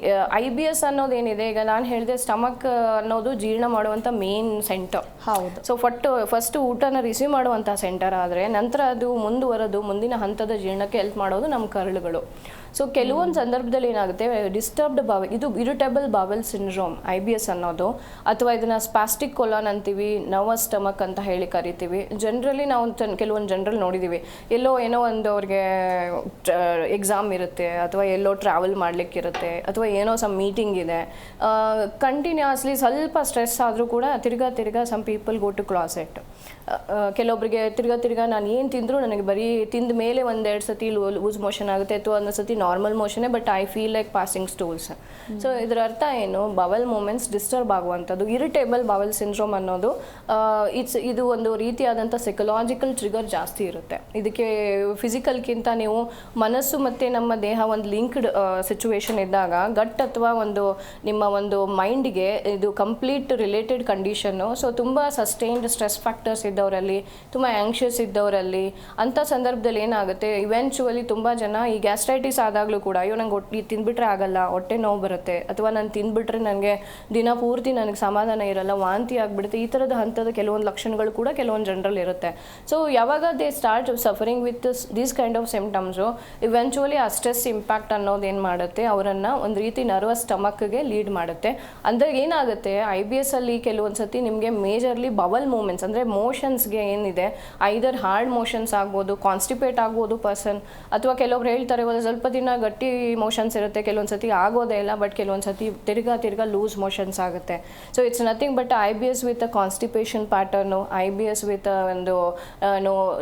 IBS ಅನ್ನೋದೇನಿದೆ, ಈಗ ನಾನು ಹೇಳಿದೆ ಸ್ಟಮಕ್ ಅನ್ನೋದು ಜೀರ್ಣ ಮಾಡುವಂಥ ಮೇನ್ ಸೆಂಟರ್. ಹೌದು. ಸೊ ಫಸ್ಟ್ ಊಟನ ರಿಸೀವ್ ಮಾಡುವಂಥ ಸೆಂಟರ್ ಆದರೆ ನಂತರ ಅದು ಮುಂದಿನ ಹಂತದ ಜೀರ್ಣಕ್ಕೆ ಹೆಲ್ಪ್ ಮಾಡೋದು ನಮ್ಮ ಕರುಳುಗಳು. ಸೊ ಕೆಲವೊಂದು ಸಂದರ್ಭದಲ್ಲಿ ಏನಾಗುತ್ತೆ, ಡಿಸ್ಟರ್ಬ್ಡ್ ಬಾವೆಲ್, ಇದು ಇರಿಟೇಬಲ್ ಬಾವೆಲ್ ಸಿಂಡ್ರೋಮ್ IBS ಅನ್ನೋದು, ಅಥವಾ ಇದನ್ನ ಸ್ಪಾಸ್ಟಿಕ್ ಕೊಲಾನ್ ಅಂತೀವಿ, ನರ್ವಸ್ ಸ್ಟಮಕ್ ಅಂತ ಹೇಳಿ ಕರಿತೀವಿ. ಜನರಲಿ ನಾವು ಕೆಲವೊಂದು ಜನರಲ್ಲಿ ನೋಡಿದ್ದೀವಿ, ಏನೋ ಒಂದು ಅವ್ರಿಗೆ ಎಕ್ಸಾಮ್ ಇರುತ್ತೆ, ಅಥವಾ ಎಲ್ಲೋ ಟ್ರಾವೆಲ್ ಮಾಡ್ಲಿಕ್ಕಿರುತ್ತೆ, ಅಥವಾ ಏನೋ ಸಮ್ ಮೀಟಿಂಗ್ ಇದೆ, ಕಂಟಿನ್ಯೂಸ್ಲಿ ಸ್ವಲ್ಪ ಸ್ಟ್ರೆಸ್ ಆದರೂ ಕೂಡ ತಿರ್ಗಾ some people go to closet. ಕೆಲವೊಬ್ಬರಿಗೆ ತಿರ್ಗಾ ನಾನು ಏನು ತಿಂದರೂ ನನಗೆ ಬರೀ ತಿಂದ ಮೇಲೆ 1-2 ಸತಿ ಲೂಸ್ ಮೋಷನ್ ಆಗುತ್ತೆ, ಅಥವಾ ಒಂದು ಸತಿ ನಾರ್ಮಲ್ ಮೋಷನೇ, but I feel like passing stools. So ಇದರ ಅರ್ಥ ಏನು, ಬವಲ್ ಮೂಮೆಂಟ್ಸ್ ಡಿಸ್ಟರ್ಬ್ ಆಗುವಂಥದ್ದು. ಇರಿಟೇಬಲ್ ಬವಲ್ ಸಿಂಡ್ರೋಮ್ ಅನ್ನೋದು ಇದು ಒಂದು ರೀತಿಯಾದಂಥ ಸೈಕಲಾಜಿಕಲ್ ಟ್ರಿಗರ್ ಜಾಸ್ತಿ ಇರುತ್ತೆ. ಇದಕ್ಕೆ ಫಿಸಿಕಲ್ಗಿಂತ ನೀವು ಮನಸ್ಸು ಮತ್ತು ನಮ್ಮ ದೇಹ ಒಂದು ಲಿಂಕ್ಡ್ ಸಿಚುವೇಶನ್ ಇದ್ದಾಗ ಗಟ್ ಅಥವಾ ನಿಮ್ಮ ಒಂದು ಮೈಂಡ್ಗೆ ಇದು ಕಂಪ್ಲೀಟ್ ರಿಲೇಟೆಡ್ ಕಂಡೀಷನ್ನು. ಸೊ ತುಂಬ ಸಸ್ಟೈನ್ಡ್ ಸ್ಟ್ರೆಸ್ ಫ್ಯಾಕ್ಟರ್ಸ್ ಇದ್ದವರಲ್ಲಿ, ತುಂಬ ಆ್ಯಂಕ್ಷಿಯಸ್ ಇದ್ದವರಲ್ಲಿ, ಅಂಥ ಸಂದರ್ಭದಲ್ಲಿ ಏನಾಗುತ್ತೆ, ಇವೆಂಚುವಲಿ ತುಂಬ ಜನ ಈ ಗ್ಯಾಸ್ಟ್ರೈಟಿಸ್ ಆದಾಗಲೂ ಕೂಡ ಅಯ್ಯೋ ನಂಗೆ ತಿಂದ್ಬಿಟ್ರೆ ಆಗಲ್ಲ, ಹೊಟ್ಟೆ ನೋವು ಬರುತ್ತೆ, ಅಥವಾ ನಾನು ತಿಂದ್ಬಿಟ್ರೆ ನನಗೆ ದಿನ ಪೂರ್ತಿ ನನಗೆ ಸಮಾಧಾನ ಇರಲ್ಲ, ವಾಂತಿ ಆಗಿಬಿಡುತ್ತೆ, ಈ ಥರದ ಹಂತದ ಕೆಲವೊಂದು ಲಕ್ಷಣಗಳು ಕೂಡ ಕೆಲವೊಂದು ಜನರಲ್ಲಿ ಇರುತ್ತೆ. ಸೊ ಯಾವಾಗ they start suffering with these kind of symptoms, eventually ಆ ಸ್ಟ್ರೆಸ್ ಇಂಪ್ಯಾಕ್ಟ್ ಅನ್ನೋದು ಏನು ಮಾಡುತ್ತೆ, ಅವರನ್ನು ಒಂದು ರೀತಿ ನರ್ವಸ್ ಸ್ಟಮಕ್ಗೆ ಲೀಡ್ ಮಾಡುತ್ತೆ. ಅಂದರೆ ಏನಾಗುತ್ತೆ, IBS ಅಲ್ಲಿ ಕೆಲವೊಂದು ಸತಿ ನಿಮಗೆ ಮೇಜರ್ಲಿ ಬವಲ್ ಮೂಮೆಂಟ್ಸ್ ಅಂದರೆ ಮೋಷನ್ಸ್ಗೆ ಏನಿದೆ, ಐದರ್ ಹಾರ್ಡ್ ಮೋಷನ್ಸ್ ಆಗ್ಬೋದು, ಕಾನ್ಸ್ಟಿಪೇಟ್ ಆಗ್ಬೋದು ಪರ್ಸನ್, ಅಥವಾ ಕೆಲವೊಬ್ರು ಹೇಳ್ತಾರೆ ಒಂದು ಸ್ವಲ್ಪ ದಿನ ಗಟ್ಟಿ ಮೋಷನ್ಸ್ ಇರುತ್ತೆ, ಕೆಲವೊಂದು ಸತಿ ಆಗೋದೇ ಇಲ್ಲ, ಬಟ್ ಕೆಲವೊಂದು ಸತಿ ತಿರ್ಗಾ ಲೂಸ್ ಮೋಷನ್ಸ್ ಆಗುತ್ತೆ. So it's nothing but IBS with a constipation pattern, IBS with ಒಂದು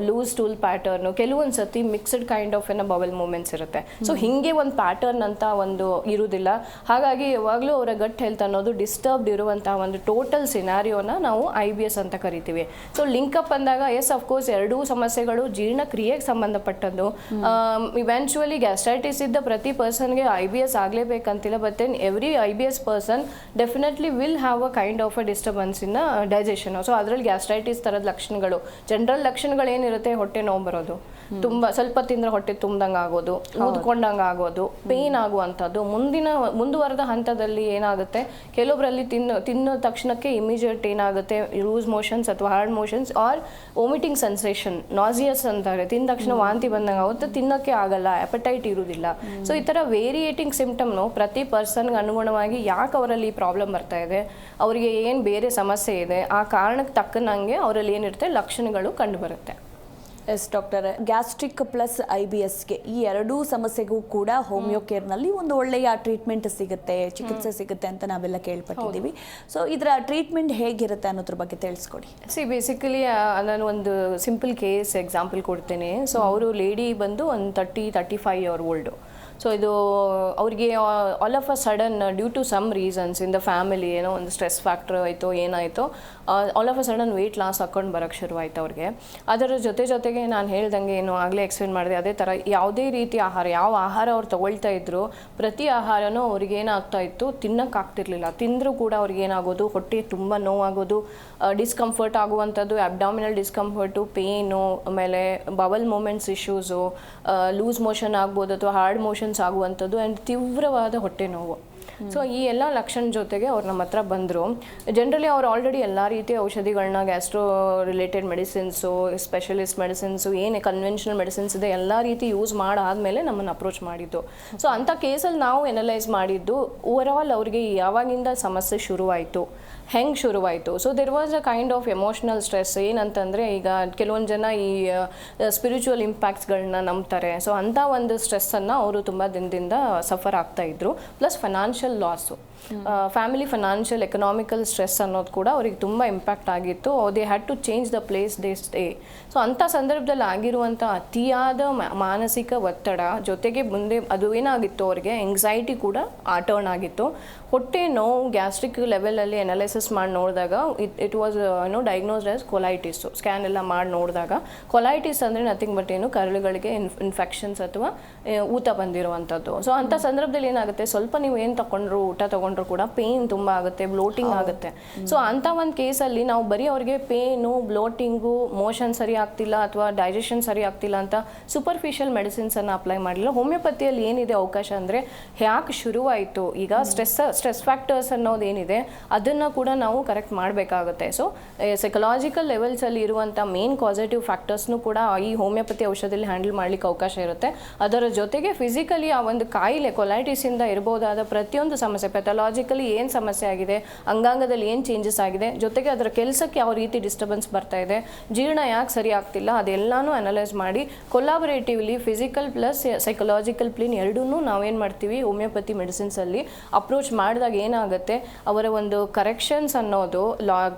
ಲೂಸ್ ಸ್ಟೂಲ್ ಪ್ಯಾಟರ್ನು, ಕೆಲವೊಂದು ಸತಿ mixed kind of bowel movements ಇರುತ್ತೆ. ಸೊ ಹಿಂಗೆ ಒಂದು ಪ್ಯಾಟರ್ನ್ ಅಂತ ಒಂದು ಇರುವುದಿಲ್ಲ. ಹಾಗಾಗಿ ಯಾವಾಗಲೂ ಅವರ ಗಟ್ ಹೆಲ್ತ್ ಅನ್ನೋದು ಡಿಸ್ಟರ್ಬ್ಡ್ ಇರುವಂತಹ ಒಂದು ಟೋಟಲ್ ಸಿನಾರಿಯೋನ ನಾವು IBS ಅಂತ ಕರಿತೀವಿ. ಸೊ ಲಿಂಕಪ್ ಅಂದಾಗ ಎಸ್ ಅಫ್ಕೋರ್ಸ್ ಎರಡೂ ಸಮಸ್ಯೆಗಳು ಜೀರ್ಣಕ್ರಿಯೆಗೆ ಸಂಬಂಧಪಟ್ಟದ್ದು. ಇವೆಂಚುವಲಿ ಗ್ಯಾಸ್ಟ್ರೈಟಿಸ್ ಇದ್ದ ಪ್ರತಿ ಪರ್ಸನ್ಗೆ IBS ಆಗಲೇಬೇಕಂತಿಲ್ಲ, but then every IBS person definitely will have a kind of a disturbance in digestion. So ಅದರಲ್ಲಿ ಗ್ಯಾಸ್ಟ್ರೈಟಿಸ್ ಥರದ ಲಕ್ಷಣಗಳು, ಜನರಲ್ ಲಕ್ಷಣಗಳು ಏನಿರುತ್ತೆ, ಹೊಟ್ಟೆ ನೋವು ಬರೋದು, ತುಂಬ ಸ್ವಲ್ಪ ತಿಂದರೆ ಹೊಟ್ಟೆ ತುಂಬ್ದಂಗೆ ಆಗೋದು, ಊದ್ಕೊಂಡಂಗೆ ಆಗೋದು, ಪೇನ್ ಆಗುವಂಥದ್ದು. ಮುಂದುವರೆದ ಹಂತದಲ್ಲಿ ಏನಾಗುತ್ತೆ, ಕೆಲವೊಬ್ಬರಲ್ಲಿ ತಿನ್ನೋ ತಕ್ಷಣಕ್ಕೆ ಇಮಿಡಿಯೇಟ್ ಏನಾಗುತ್ತೆ, ಲೂಸ್ ಮೋಷನ್ಸ್ ಅಥವಾ hard motions or vomiting sensation, nauseous ಅಂತಾರೆ, ತಿಂದ ತಕ್ಷಣ ವಾಂತಿ ಬಂದಂಗೆ ಆಗುತ್ತೆ, ತಿನ್ನೋಕ್ಕೆ ಆಗಲ್ಲ, ಅಪಟೈಟ್ ಇರುವುದಿಲ್ಲ. ಸೊ ಈ ಥರ ವೇರಿಯೇಟಿಂಗ್ ಸಿಂಪ್ಟಮ್ನು ಪ್ರತಿ ಪರ್ಸನ್ಗೆ ಅನುಗುಣವಾಗಿ ಯಾಕೆ ಅವರಲ್ಲಿ ಪ್ರಾಬ್ಲಮ್ ಬರ್ತಾ ಇದೆ, ಅವರಿಗೆ ಏನು ಬೇರೆ ಸಮಸ್ಯೆ ಇದೆ, ಆ ಕಾರಣಕ್ಕೆ ತಕ್ಕನಂಗೆ ಅವರಲ್ಲಿ ಏನಿರುತ್ತೆ ಲಕ್ಷಣಗಳು ಕಂಡುಬರುತ್ತೆ. ಎಸ್ ಡಾಕ್ಟರ್, ಗ್ಯಾಸ್ಟ್ರಿಕ್ ಪ್ಲಸ್ IBSಗೆ ಈ ಎರಡೂ ಸಮಸ್ಯೆಗೂ ಕೂಡ ಹೋಮಿಯೋ ಕೇರ್ನಲ್ಲಿ ಒಂದು ಒಳ್ಳೆಯ ಟ್ರೀಟ್ಮೆಂಟ್ ಸಿಗುತ್ತೆ, ಚಿಕಿತ್ಸೆ ಸಿಗುತ್ತೆ ಅಂತ ನಾವೆಲ್ಲ ಕೇಳ್ಪಟ್ಟಿದ್ದೀವಿ. ಸೊ ಇದರ ಟ್ರೀಟ್ಮೆಂಟ್ ಹೇಗಿರುತ್ತೆ ಅನ್ನೋದ್ರ ಬಗ್ಗೆ ತಿಳಿಸ್ಕೊಡಿ. ಬೇಸಿಕಲಿ ನಾನು ಒಂದು ಸಿಂಪಲ್ ಕೇಸ್ ಎಕ್ಸಾಂಪಲ್ ಕೊಡ್ತೇನೆ. ಸೊ ಅವರು ಲೇಡಿ ಬಂದು ಒಂದು 35 ಇಯರ್ ಓಲ್ಡು. ಸೊ ಇದು ಅವ್ರಿಗೆ all of a sudden due to some reasons in the family, ಏನೋ ಒಂದು ಸ್ಟ್ರೆಸ್ ಫ್ಯಾಕ್ಟರ್ ಆಯಿತು, ಏನಾಯಿತು, all of a sudden weight loss ಹಾಕೊಂಡು ಬರೋಕ್ಕೆ ಶುರುವಾಯಿತು ಅವ್ರಿಗೆ. ಅದರ ಜೊತೆಗೆ ನಾನು ಹೇಳ್ದಂಗೆ ಏನು ಆಗಲೇ ಎಕ್ಸ್ಪ್ಲೇನ್ ಮಾಡಿದೆ, ಅದೇ ಥರ ಯಾವುದೇ ರೀತಿ ಆಹಾರ, ಯಾವ ಆಹಾರ ಅವ್ರು ತೊಗೊಳ್ತಾ ಇದ್ರು, ಪ್ರತಿ ಆಹಾರನೂ ಅವ್ರಿಗೆ ಏನಾಗ್ತಾ ಇತ್ತು, ತಿನ್ನೋಕ್ಕಾಗ್ತಿರ್ಲಿಲ್ಲ. ತಿಂದರೂ ಕೂಡ ಅವ್ರಿಗೆ ಏನಾಗೋದು, ಹೊಟ್ಟೆ ತುಂಬ ನೋವಾಗೋದು, ಡಿಸ್ಕಂಫರ್ಟ್ ಆಗುವಂಥದ್ದು, ಅಬ್ಡಾಮಿನಲ್ ಡಿಸ್ಕಂಫರ್ಟು, ಪೇನು, ಆಮೇಲೆ bowel movements issues, loose motion ಆಗ್ಬೋದು ಅಥವಾ ಹಾರ್ಡ್ ಮೋಷನ್ಸ್ ಆಗುವಂಥದ್ದು, ಆ್ಯಂಡ್ ತೀವ್ರವಾದ ಹೊಟ್ಟೆ ನೋವು. ಸೊ ಈ ಎಲ್ಲ ಲಕ್ಷಣ ಜೊತೆಗೆ ಅವ್ರು ನಮ್ಮ ಹತ್ರ ಬಂದರು. ಜನರಲಿ ಅವ್ರು ಆಲ್ರೆಡಿ ಎಲ್ಲ ರೀತಿಯ ಔಷಧಿಗಳನ್ನ, gastro related medicines, specialist medicines, ಏನು ಕನ್ವೆನ್ಷನಲ್ ಮೆಡಿಸಿನ್ಸ್ ಇದೆ ಎಲ್ಲ ರೀತಿ ಯೂಸ್ ಮಾಡಾದಮೇಲೆ ನಮ್ಮನ್ನು ಅಪ್ರೋಚ್ ಮಾಡಿದ್ದು. ಸೊ ಅಂಥ ಕೇಸಲ್ಲಿ ನಾವು ಎನಲೈಸ್ ಮಾಡಿದ್ದು ಓವರ್ ಆಲ್ ಅವ್ರಿಗೆ ಯಾವಾಗಿಂದ ಸಮಸ್ಯೆ ಶುರುವಾಯಿತು, ಹೆಂಗೆ ಶುರುವಾಯಿತು. So there was a kind of emotional stress. ಏನಂತಂದರೆ ಈಗ ಕೆಲವೊಂದು ಜನ ಈ ಸ್ಪಿರಿಚುವಲ್ ಇಂಪ್ಯಾಕ್ಟ್ಸ್ಗಳನ್ನ ನಂಬ್ತಾರೆ. ಸೊ ಅಂಥ ಒಂದು ಸ್ಟ್ರೆಸ್ಸನ್ನು ಅವರು ತುಂಬ ದಿನದಿಂದ ಸಫರ್ ಆಗ್ತಾಯಿದ್ರು. Plus financial loss, family financial economical stress ಅನ್ನೋದು ಕೂಡ ಅವ್ರಿಗೆ ತುಂಬ ಇಂಪ್ಯಾಕ್ಟ್ ಆಗಿತ್ತು. They had to change the place they stay. So ಅಂಥ ಸಂದರ್ಭದಲ್ಲಿ ಆಗಿರುವಂಥ ಅತಿಯಾದ ಮಾನಸಿಕ ಒತ್ತಡ ಜೊತೆಗೆ ಮುಂದೆ ಅದು ಏನಾಗಿತ್ತು, ಅವ್ರಿಗೆ ಎಂಗ್ಸೈಟಿ ಕೂಡ ಟರ್ನ್ ಆಗಿತ್ತು. ಹೊಟ್ಟೆ ನೋವು ಗ್ಯಾಸ್ಟ್ರಿಕ್ ಲೆವೆಲಲ್ಲಿ ಅನಾಲಿಸಿಸ್ ಮಾಡಿ ನೋಡಿದಾಗ it was diagnosed as colitis. Scan ಎಲ್ಲ ಮಾಡಿ ನೋಡಿದಾಗ ಕೊಲೈಟಿಸ್ ಅಂದರೆ ನಥಿಂಗ್ ಬಟ್ ಏನು, ಕರುಳುಗಳಿಗೆ ಇನ್ಫೆಕ್ಷನ್ಸ್ ಅಥವಾ ಊತ ಬಂದಿರುವಂಥದ್ದು. ಸೊ ಅಂಥ ಸಂದರ್ಭದಲ್ಲಿ ಏನಾಗುತ್ತೆ, ಸ್ವಲ್ಪ ನೀವು ಏನು ತಗೊಂಡ್ರು, ಊಟ ತಗೊಂಡ್ರು ಕೂಡ ಪೇನ್ ತುಂಬ ಆಗುತ್ತೆ, ಬ್ಲೋಟಿಂಗ್ ಆಗುತ್ತೆ. ಸೊ ಅಂಥ ಒಂದು ಕೇಸಲ್ಲಿ ನಾವು ಬರೀ ಅವ್ರಿಗೆ ಪೇನು, ಬ್ಲೋಟಿಂಗು, ಮೋಷನ್ ಸರಿ ಆಗ್ತಿಲ್ಲ ಅಥವಾ ಡೈಜೆಷನ್ ಸರಿ ಆಗ್ತಿಲ್ಲ ಅಂತ ಸೂಪರ್ಫಿಷಿಯಲ್ ಮೆಡಿಸಿನ್ಸನ್ನು ಅಪ್ಲೈ ಮಾಡಿಲ್ಲ. ಹೋಮಿಯೋಪತಿಯಲ್ಲಿ ಏನಿದೆ ಅವಕಾಶ ಅಂದರೆ ಯಾಕೆ ಶುರುವಾಯಿತು, ಈಗ ಸ್ಟ್ರೆಸ್ ಫ್ಯಾಕ್ಟರ್ಸ್ ಅನ್ನೋದು ಏನಿದೆ ಅದನ್ನು ಕೂಡ ನಾವು ಕರೆಕ್ಟ್ ಮಾಡಬೇಕಾಗುತ್ತೆ. ಸೊ ಸೈಕಲಾಜಿಕಲ್ ಲೆವೆಲ್ಸಲ್ಲಿ ಇರುವಂಥ ಮೇನ್ ಕಾಸಿಟಿವ್ ಫ್ಯಾಕ್ಟರ್ಸ್ನು ಕೂಡ ಈ ಹೋಮಿಯೋಪತಿ ಔಷಧಿಯಲ್ಲಿ ಹ್ಯಾಂಡಲ್ ಮಾಡಲಿಕ್ಕೆ ಅವಕಾಶ ಇರುತ್ತೆ. ಅದರ ಜೊತೆಗೆ ಫಿಸಿಕಲಿ ಆ ಒಂದು ಕಾಯಿಲೆ ಕೊಲೈಟಿಸಿಂದ ಇರ್ಬೋದಾದ ಪ್ರತಿಯೊಂದು ಸಮಸ್ಯೆ, ಪೆಥಾಲಜಿಕಲಿ ಏನು ಸಮಸ್ಯೆ ಆಗಿದೆ, ಅಂಗಾಂಗದಲ್ಲಿ ಏನು ಚೇಂಜಸ್ ಆಗಿದೆ, ಜೊತೆಗೆ ಅದರ ಕೆಲಸಕ್ಕೆ ಯಾವ ರೀತಿ ಡಿಸ್ಟರ್ಬೆನ್ಸ್ ಬರ್ತಾ ಇದೆ, ಜೀರ್ಣ ಯಾಕೆ ಸರಿ ಆಗ್ತಿಲ್ಲ, ಅದೆಲ್ಲನೂ ಅನಲೈಸ್ ಮಾಡಿ ಕೊಲಾಬರೇಟಿವ್ಲಿ ಫಿಸಿಕಲ್ ಪ್ಲಸ್ ಸೈಕಲಾಜಿಕಲ್ ಪ್ಲೇನ್ ಎರಡೂ ನಾವೇನು ಮಾಡ್ತೀವಿ ಹೋಮಿಯೋಪತಿ ಮೆಡಿಸಿನ್ಸಲ್ಲಿ ಅಪ್ರೋಚ್ ಮಾಡಿದಾಗ ಏನಾಗುತ್ತೆ, ಅವರ ಒಂದು ಕರೆಕ್ಷನ್ಸ್ ಅನ್ನೋದು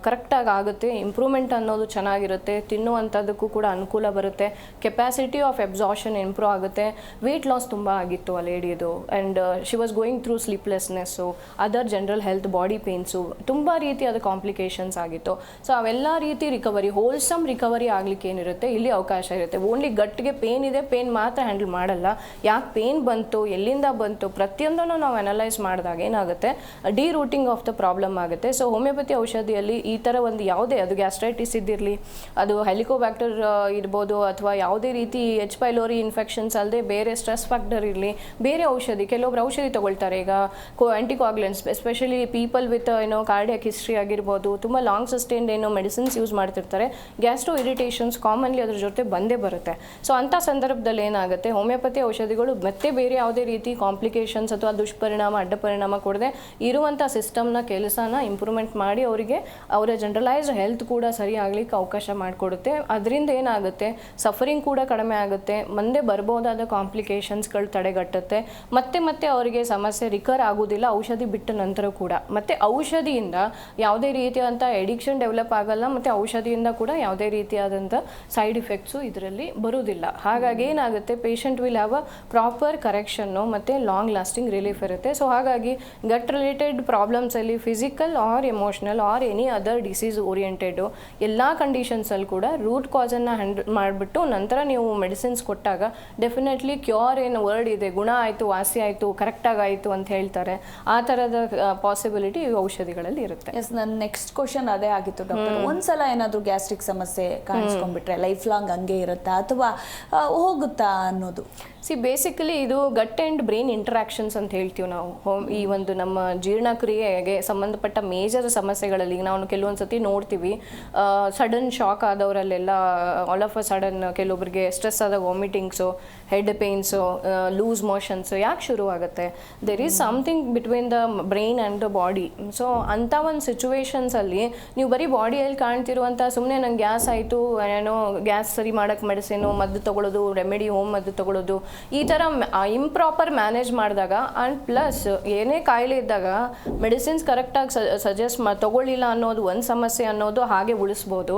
ಕರೆಕ್ಟಾಗಿ ಆಗುತ್ತೆ, ಇಂಪ್ರೂವ್ಮೆಂಟ್ ಅನ್ನೋದು ಚೆನ್ನಾಗಿರುತ್ತೆ, ತಿನ್ನುವಂಥದ್ದಕ್ಕೂ ಕೂಡ ಅನುಕೂಲ ಬರುತ್ತೆ, ಕೆಪಾಸಿಟಿ ಆಫ್ ಅಬ್ಸಾರ್ಷನ್ ಇಂಪ್ರೂವ್ ಆಗುತ್ತೆ. ವೇಟ್ ಲಾಸ್ ತುಂಬ ಆಗಿತ್ತು ಆ ಲೇಡಿದು, and she was going through sleeplessness, other general health, body pains, ತುಂಬ ರೀತಿಯಾದ ಕಾಂಪ್ಲಿಕೇಶನ್ಸ್ ಆಗಿತ್ತು. ಸೊ ಅವೆಲ್ಲ ರೀತಿ ರಿಕವರಿ, ಹೋಲ್ಸಮ್ ರಿಕವರಿ ಆಗಲಿಕ್ಕೆ ಏನಿರುತ್ತೆ ಇಲ್ಲಿ ಅವಕಾಶ ಇರುತ್ತೆ. ಓನ್ಲಿ ಗಟ್ಟಿಗೆ ಪೇನ್ ಇದೆ, ಪೇನ್ ಮಾತ್ರ ಹ್ಯಾಂಡಲ್ ಮಾಡಲ್ಲ, ಯಾಕೆ ಪೇನ್ ಬಂತು, ಎಲ್ಲಿಂದ ಬಂತು, ಪ್ರತಿಯೊಂದನ್ನು ನಾವು ಅನಲೈಸ್ ಮಾಡಿದಾಗ ಏನಾಗುತ್ತೆ, ಡಿರೂಟಿಂಗ್ ಆಫ್ ದ ಪ್ರಾಬ್ಲಮ್ ಆಗುತ್ತೆ. ಸೊ ಹೋಮಿಯೋಪತಿ ಔಷಧಿಯಲ್ಲಿ ಈ ಥರ ಒಂದು ಯಾವುದೇ, ಅದು ಗ್ಯಾಸ್ಟ್ರೈಟಿಸ್ ಇದ್ದಿರಲಿ, ಅದು ಹೆಲಿಕೋಬ್ಯಾಕ್ಟರ್ ಇರ್ಬೋದು, ಅಥವಾ ಯಾವುದೇ ರೀತಿ ಎಚ್ ಪೈಲೋರಿ ಇನ್ಫೆಕ್ಷನ್ಸ್ ಅಲ್ಲದೆ ಬೇರೆ ಸ್ಟ್ರೆಸ್ ಫ್ಯಾಕ್ಟರ್ ಇರಲಿ, ಬೇರೆ ಔಷಧಿ, ಕೆಲವೊಬ್ರು ಔಷಧಿ ತಗೊಳ್ತಾರೆ ಈಗ anticoagulants, especially people with cardiac history ಆಗಿರ್ಬೋದು, ತುಂಬ ಲಾಂಗ್ ಸಸ್ಟೈನ್ಡ್ ಮೆಡಿಸಿನ್ಸ್ ಯೂಸ್ ಮಾಡ್ತಿರ್ತಾರೆ, ಗ್ಯಾಸ್ಟ್ರೋ ಇರಿಟೇಷನ್ಸ್ ಕಾಮನ್ಲಿ ಅದ್ರ ಜೊತೆ ಬಂದೇ ಬರುತ್ತೆ. ಸೊ ಅಂಥ ಸಂದರ್ಭದಲ್ಲಿ ಏನಾಗುತ್ತೆ, ಹೋಮಿಯೋಪತಿ ಔಷಧಿಗಳು ಮತ್ತೆ ಬೇರೆ ಯಾವುದೇ ರೀತಿ ಕಾಂಪ್ಲಿಕೇಶನ್ಸ್ ಅಥವಾ ದುಷ್ಪರಿಣಾಮ, ಅಡ್ಡ ಪರಿಣಾಮ ಕೊಡದೆ ಇರುವಂಥ ಸಿಸ್ಟಮ್ನ ಕೆಲಸನ ಇಂಪ್ರೂವ್ಮೆಂಟ್ ಮಾಡಿ ಅವರಿಗೆ ಅವರ ಜನರಲೈಸ್ಡ್ ಹೆಲ್ತ್ ಕೂಡ ಸರಿ ಆಗ್ಲಿಕ್ಕೆ ಅವಕಾಶ ಮಾಡಿಕೊಡುತ್ತೆ. ಅದರಿಂದ ಏನಾಗುತ್ತೆ, ಸಫರಿಂಗ್ ಕೂಡ ಕಡಿಮೆ ಆಗುತ್ತೆ, ಮುಂದೆ ಬರ್ಬೋದಾದ ಕಾಂಪ್ಲಿಕೇಶನ್ಸ್ಗಳು ತಡೆಗಟ್ಟುತ್ತೆ, ಮತ್ತೆ ಅವರಿಗೆ ಸಮಸ್ಯೆ ರಿಕರ್ ಆಗೋದಿಲ್ಲ ಔಷಧಿ ಬಿಟ್ಟ ನಂತರ ಕೂಡ. ಮತ್ತು ಔಷಧಿಯಿಂದ ಯಾವುದೇ ರೀತಿಯಾದಂಥ ಎಡಿಕ್ಷನ್ ಡೆವಲಪ್ ಆಗಲ್ಲ, ಮತ್ತು ಔಷಧಿಯಿಂದ ಕೂಡ ಯಾವುದೇ ರೀತಿಯಾದಂಥ ಸೈಡ್ ಇಫೆಕ್ಟ್ಸು ಇದರಲ್ಲಿ ಬರೋದಿಲ್ಲ. ಹಾಗಾಗಿ ಏನಾಗುತ್ತೆ, patient will have a proper correction ಮತ್ತು ಲಾಂಗ್ ಲಾಸ್ಟಿಂಗ್ ರಿಲೀಫ್ ಇರುತ್ತೆ. ಸೊ ಹಾಗಾಗಿ ಗಟ್ ರಿಲೇಟೆಡ್ ಪ್ರಾಬ್ಲಮ್ಸಲ್ಲಿ physical or emotional or any other disease oriented ಎಲ್ಲ ಕಂಡೀಷನ್ಸಲ್ಲಿ ಕೂಡ ರೂಟ್ ಕಾಸನ್ನು ಹ್ಯಾಂಡಲ್ ಮಾಡಿಬಿಟ್ಟು ನಂತರ ನೀವು ಮೆಡಿಸಿನ್ಸ್ ಕೊಟ್ಟಾಗ ಡೆಫಿನೆಟ್ಲಿ ಕ್ಯೂರ್ ಏನು ವರ್ಡ್ ಇದೆ, ಗುಣ ಆಯಿತು, ವಾಸಿ ಆಯಿತು, ಕರೆಕ್ಟಾಗಿ ಆಯಿತು ಅಂತ ಹೇಳ್ತಾರೆ, ಆ ಥರದ ಪಾಸಿಬಿಲಿಟಿ ಈ ಔಷಧಿಗಳಲ್ಲಿ ಇರುತ್ತೆ. ಎಸ್, ನನ್ನ ನೆಕ್ಸ್ಟ್ ಕ್ವಶನ್ ಅದೇ ಆಗಿತ್ತು ಡಾಕ್ಟರ್. ಒಂದ್ಸಲ ಏನಾದರೂ ಗ್ಯಾಸ್ಟ್ರಿಕ್ ಸಮಸ್ಯೆ ಕಾಣಿಸ್ಕೊಂಡ್ಬಿಟ್ರೆ ಲೈಫ್ ಲಾಂಗ್ ಹಂಗೆ ಇರುತ್ತಾ ಅಥವಾ ಹೋಗುತ್ತಾ ಅನ್ನೋದು? ಬೇಸಿಕಲಿ ಇದು ಗಟ್ ಆ್ಯಂಡ್ ಬ್ರೈನ್ ಇಂಟ್ರಾಕ್ಷನ್ಸ್ ಅಂತ ಹೇಳ್ತೀವಿ ನಾವು. ಈ ಒಂದು ನಮ್ಮ ಜೀರ್ಣಕ್ರಿಯೆಗೆ ಸಂಬಂಧಪಟ್ಟ ಮೇಜರ್ ಸಮಸ್ಯೆಗಳಲ್ಲಿ ನಾವು ಕೆಲವೊಂದು ಸತಿ ನೋಡ್ತೀವಿ, ಸಡನ್ ಶಾಕ್ ಆದವರಲ್ಲೆಲ್ಲ ಆಲ್ ಆಫ್ ಅ ಸಡನ್ ಕೆಲವೊಬ್ಬರಿಗೆ ಸ್ಟ್ರೆಸ್ ಆದಾಗ vomitings, head pains, loose motions ಯಾಕೆ ಶುರುವಾಗುತ್ತೆ, there is something between the brain and the body. So ಅಂಥ ಒಂದು ಸಿಚುವೇಶನ್ಸಲ್ಲಿ ನೀವು ಬರೀ ಬಾಡಿಯಲ್ಲಿ ಕಾಣ್ತಿರುವಂಥ ಸುಮ್ಮನೆ ನಂಗೆ ಗ್ಯಾಸ್ ಆಯಿತು, ಏನೋ ಗ್ಯಾಸ್ ಸರಿ ಮಾಡೋಕ್ಕೆ ಮೆಡಿಸಿನು, ಮದ್ದು ತೊಗೊಳ್ಳೋದು, ರೆಮಿಡಿ, ಹೋಮ್ ಮದ್ದು ತೊಗೊಳ್ಳೋದು, ಈ ಥರ ಇಂಪ್ರಾಪರ್ ಮ್ಯಾನೇಜ್ ಮಾಡಿದಾಗ, ಆ್ಯಂಡ್ ಪ್ಲಸ್ ಏನೇ ಕಾಯಿಲೆ ಇದ್ದಾಗ ಮೆಡಿಸಿನ್ಸ್ ಕರೆಕ್ಟಾಗಿ ಸಜೆಸ್ಟ್ ತೊಗೊಳ್ಳಿಲ್ಲ ಅನ್ನೋದು ಒಂದು ಸಮಸ್ಯೆ ಅನ್ನೋದು ಹಾಗೆ ಉಳಿಸ್ಬೋದು.